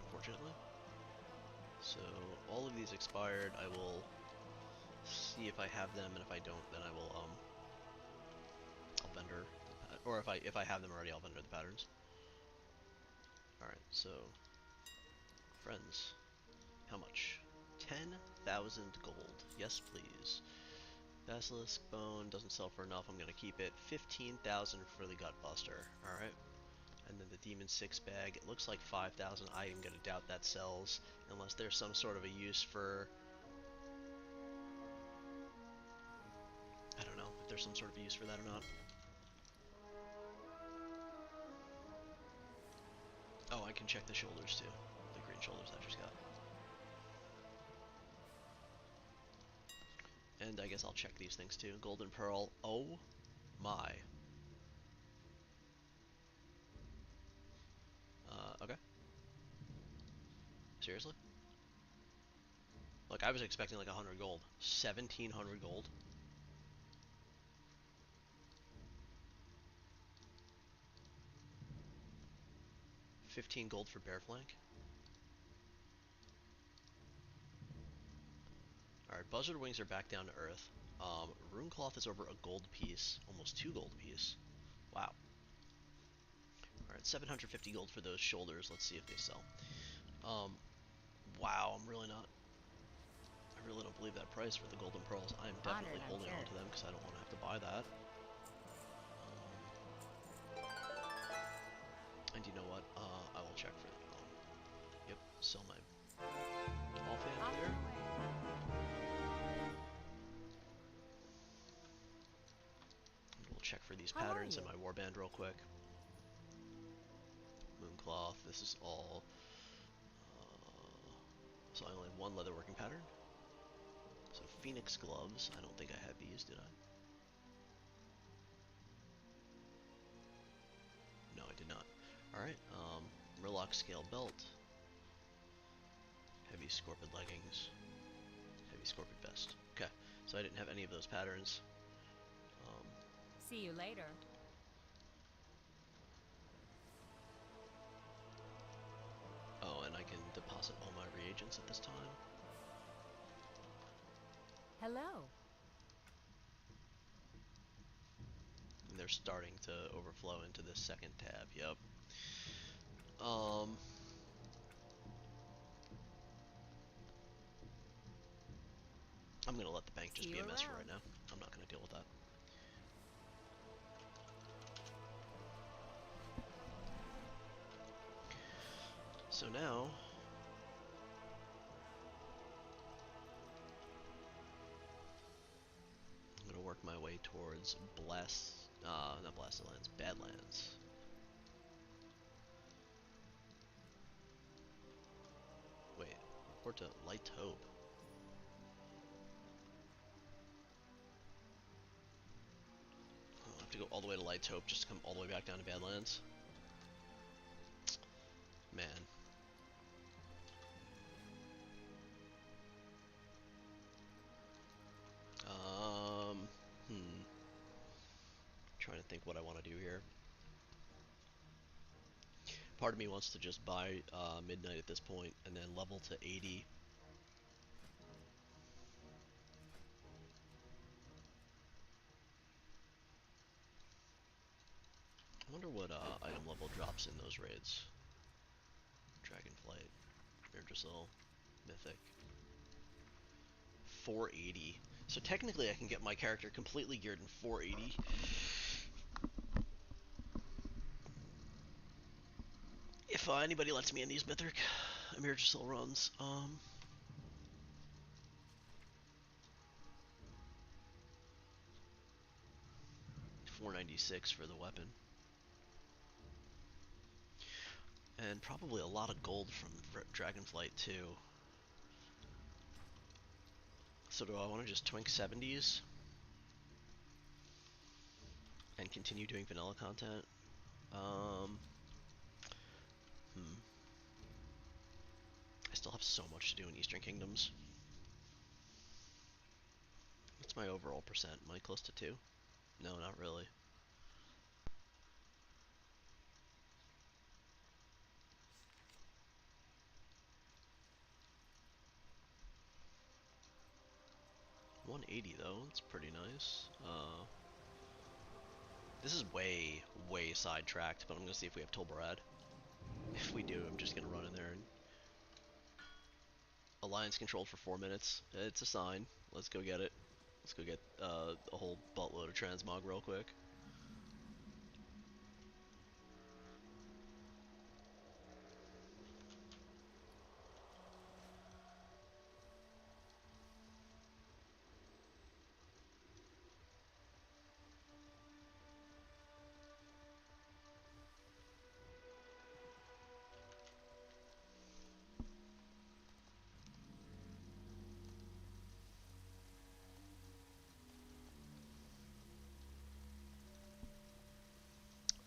unfortunately. So all of these expired. I will see if I have them, and if I don't, then I will I'll vendor, or if I have them already, I'll vendor the patterns. All right, so friends, how much? 10,000 gold. Yes, please. Basilisk bone doesn't sell for enough. I'm gonna keep it. 15,000 for the Gutbuster. All right. And then the Demon 6 bag. It looks like 5,000. I am gonna doubt that sells unless there's some sort of a use for. I don't know if there's some sort of a use for that or not. Oh, I can check the shoulders too. The green shoulders I just got. And I guess I'll check these things too. Golden Pearl. Oh my. Okay. Seriously? Look, I was expecting like 100 gold. 1,700 gold. 15 gold for Bear Flank. Alright, Buzzard Wings are back down to earth. Rune Cloth is over a gold piece. Almost 2 gold piece. Wow. Alright, 750 gold for those shoulders. Let's see if they sell. Wow, I really don't believe that price for the Golden Pearls. I'm definitely holding on to them because I don't want to have to buy that. And you know what? I will check for the. Yep, sell my offhand here. check for these How are patterns in you? my warband real quick. Mooncloth, this is all... so I only have one leatherworking pattern. So Phoenix gloves, I don't think I had these, did I? No, I did not. Alright, Murloc scale belt. Heavy scorpid leggings. Heavy scorpid vest. Okay, so I didn't have any of those patterns. See you later. Oh, and I can deposit all my reagents at this time. Hello. And they're starting to overflow into this second tab, yep. I'm gonna let the bank just See be you a mess for right around. now. I'm not gonna deal with that. So now, I'm gonna work my way towards not Blasted Lands, Badlands. Wait, report to Light Hope. I'll have to go all the way to Light Hope just to come all the way back down to Badlands. Man. Trying to think what I want to do here. Part of me wants to just buy Midnight at this point and then level to 80. I wonder what item level drops in those raids. Dragonflight, Mirdrasil, Mythic. 480. So technically I can get my character completely geared in 480. If anybody lets me in these Mythic Mirdrasil runs. 496 for the weapon. And probably a lot of gold from Dragonflight too. So do I want to just twink 70s? And continue doing vanilla content? I still have so much to do in Eastern Kingdoms. What's my overall percent? Am I close to 2? No, not really. $180 though, that's pretty nice. This is way, way sidetracked, but I'm gonna see if we have Tolbarad. If we do, I'm just gonna run in there and... Alliance controlled for 4 minutes. It's a sign. Let's go get it. Let's go get a whole buttload of transmog real quick.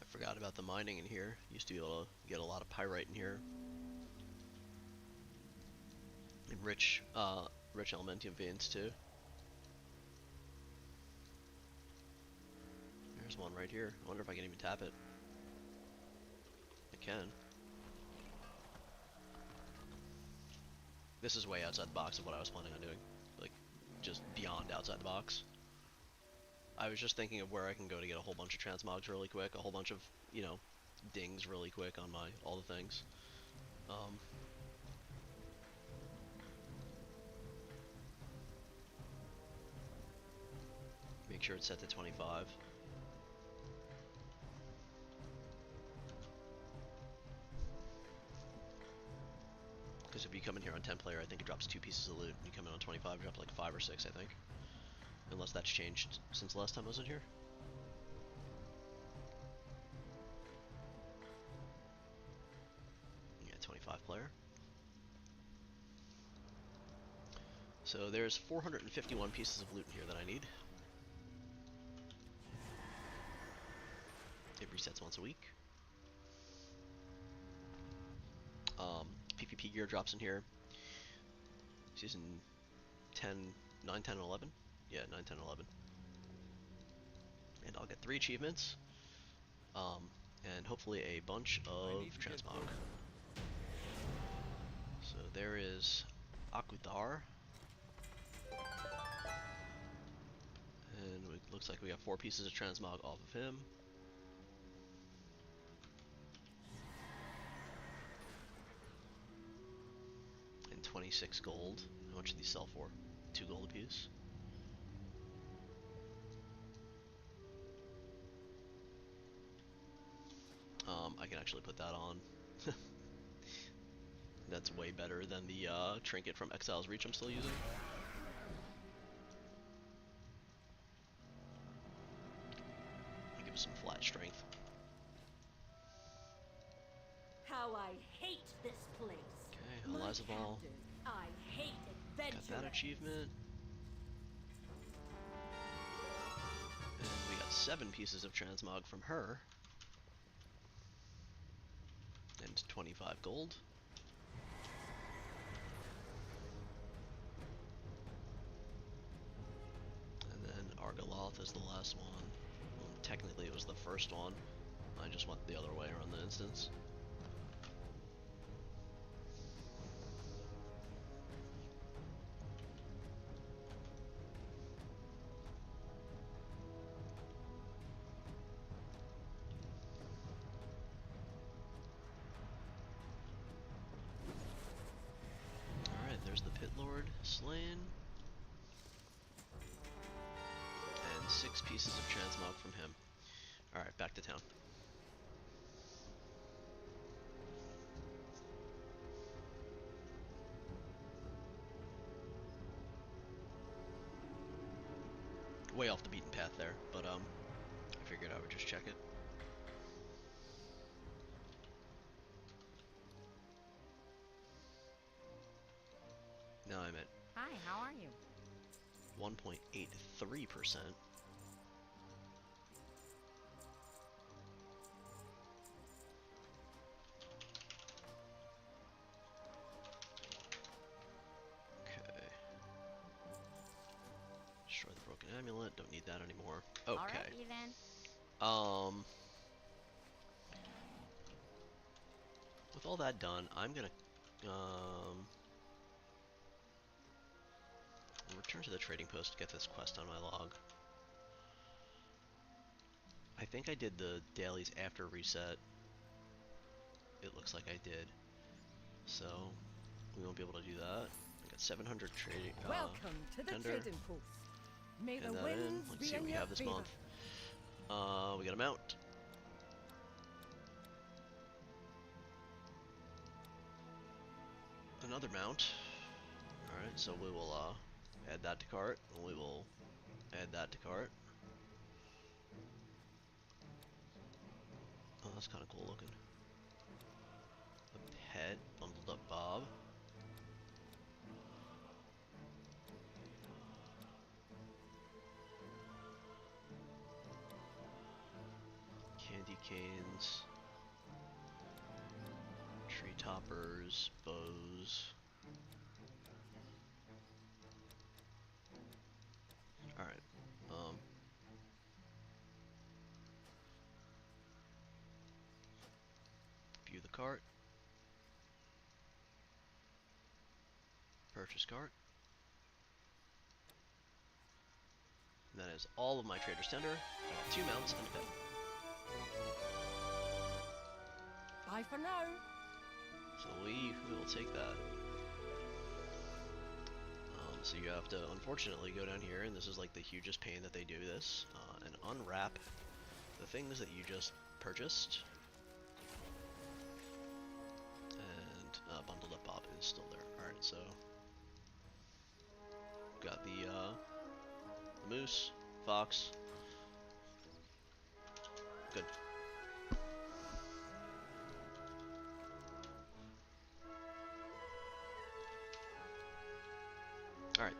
I forgot about the mining in here. Used to be able to get a lot of pyrite in here. And rich elementium veins too. There's one right here. I wonder if I can even tap it. I can. This is way outside the box of what I was planning on doing. Like, just beyond outside the box. I was just thinking of where I can go to get a whole bunch of transmogs really quick, a whole bunch of, you know, dings really quick on all the things. Make sure it's set to 25. Because if you come in here on 10 player, I think it drops 2 pieces of loot. When you come in on 25, it drops like 5 or 6, I think. Unless that's changed since the last time I was in here. So there's 451 pieces of loot in here that I need. It resets once a week. PvP gear drops in here. Season 10, 9, 10, and 11. Yeah, 9, 10, 11. And I'll get 3 achievements. And hopefully a bunch of transmog. So there is Akudar. And it looks like we got 4 pieces of transmog off of him. And 26 gold. How much do these sell for? 2 gold apiece. I can actually put that on. That's way better than the trinket from Exile's Reach I'm still using. I'll give it some flat strength. How I hate this place. Okay, Eliza Ball. I hate adventure. Got that achievement. And we got 7 pieces of transmog from her. And 25 gold. And then Argoloth is the last one. Well, technically it was the first one. I just went the other way around the instance. There's the Pit Lord slain. And 6 pieces of transmog from him. Alright, back to town. Way off the beaten path there, but I figured I would just check it. Now I'm at Hi, how are you? 1.83%. Okay. Destroy the broken amulet, don't need that anymore. Okay. Alrighty then. With all that done, I'm gonna return to the trading post to get this quest on my log. I think I did the dailies after reset. It looks like I did. So, we won't be able to do that. I got 700 trading. Welcome to the trading post. May the winds Let's be see what in we your have this favor. month. We got a mount. Another mount. Alright, so we will add that to cart, and we will add that to cart. Oh, that's kind of cool looking. A pet, bundled up Bob. Candy canes. Tree toppers, bows. Alright, view the cart. Purchase cart. And that is all of my trader's tender. I got 2 mounts and a pet. Bye for now. So we will take that. So you have to, unfortunately, go down here, and this is like the hugest pain that they do this, and unwrap the things that you just purchased. And bundled up Bob is still there. Alright, so got the moose, fox. Good. Alright.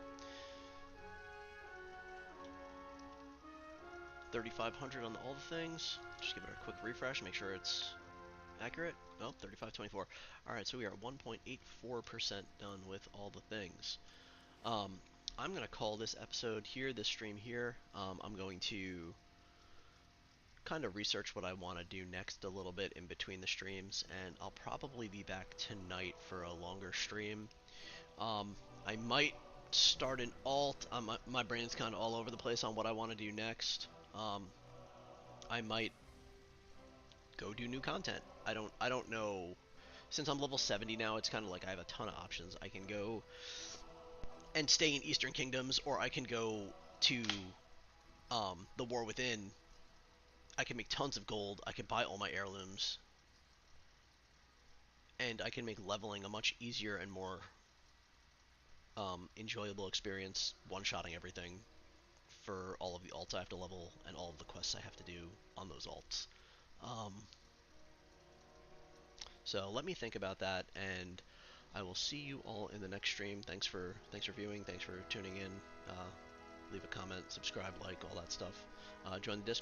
3,500 on all the things. Just give it a quick refresh, make sure it's accurate. Oh, 3524. Alright, so we are 1.84% done with all the things. I'm going to call this episode here, this stream here. I'm going to kind of research what I want to do next a little bit in between the streams, and I'll probably be back tonight for a longer stream. I might start an alt. My brain's kind of all over the place on what I want to do next. I might go do new content. I don't know. Since I'm level 70 now, it's kind of like I have a ton of options. I can go and stay in Eastern Kingdoms, or I can go to the War Within. I can make tons of gold. I can buy all my heirlooms, and I can make leveling a much easier and more enjoyable experience, one-shotting everything for all of the alts I have to level and all of the quests I have to do on those alts. So let me think about that, and I will see you all in the next stream. Thanks for viewing. Thanks for tuning in. Leave a comment, subscribe, like, all that stuff. Join the Discord.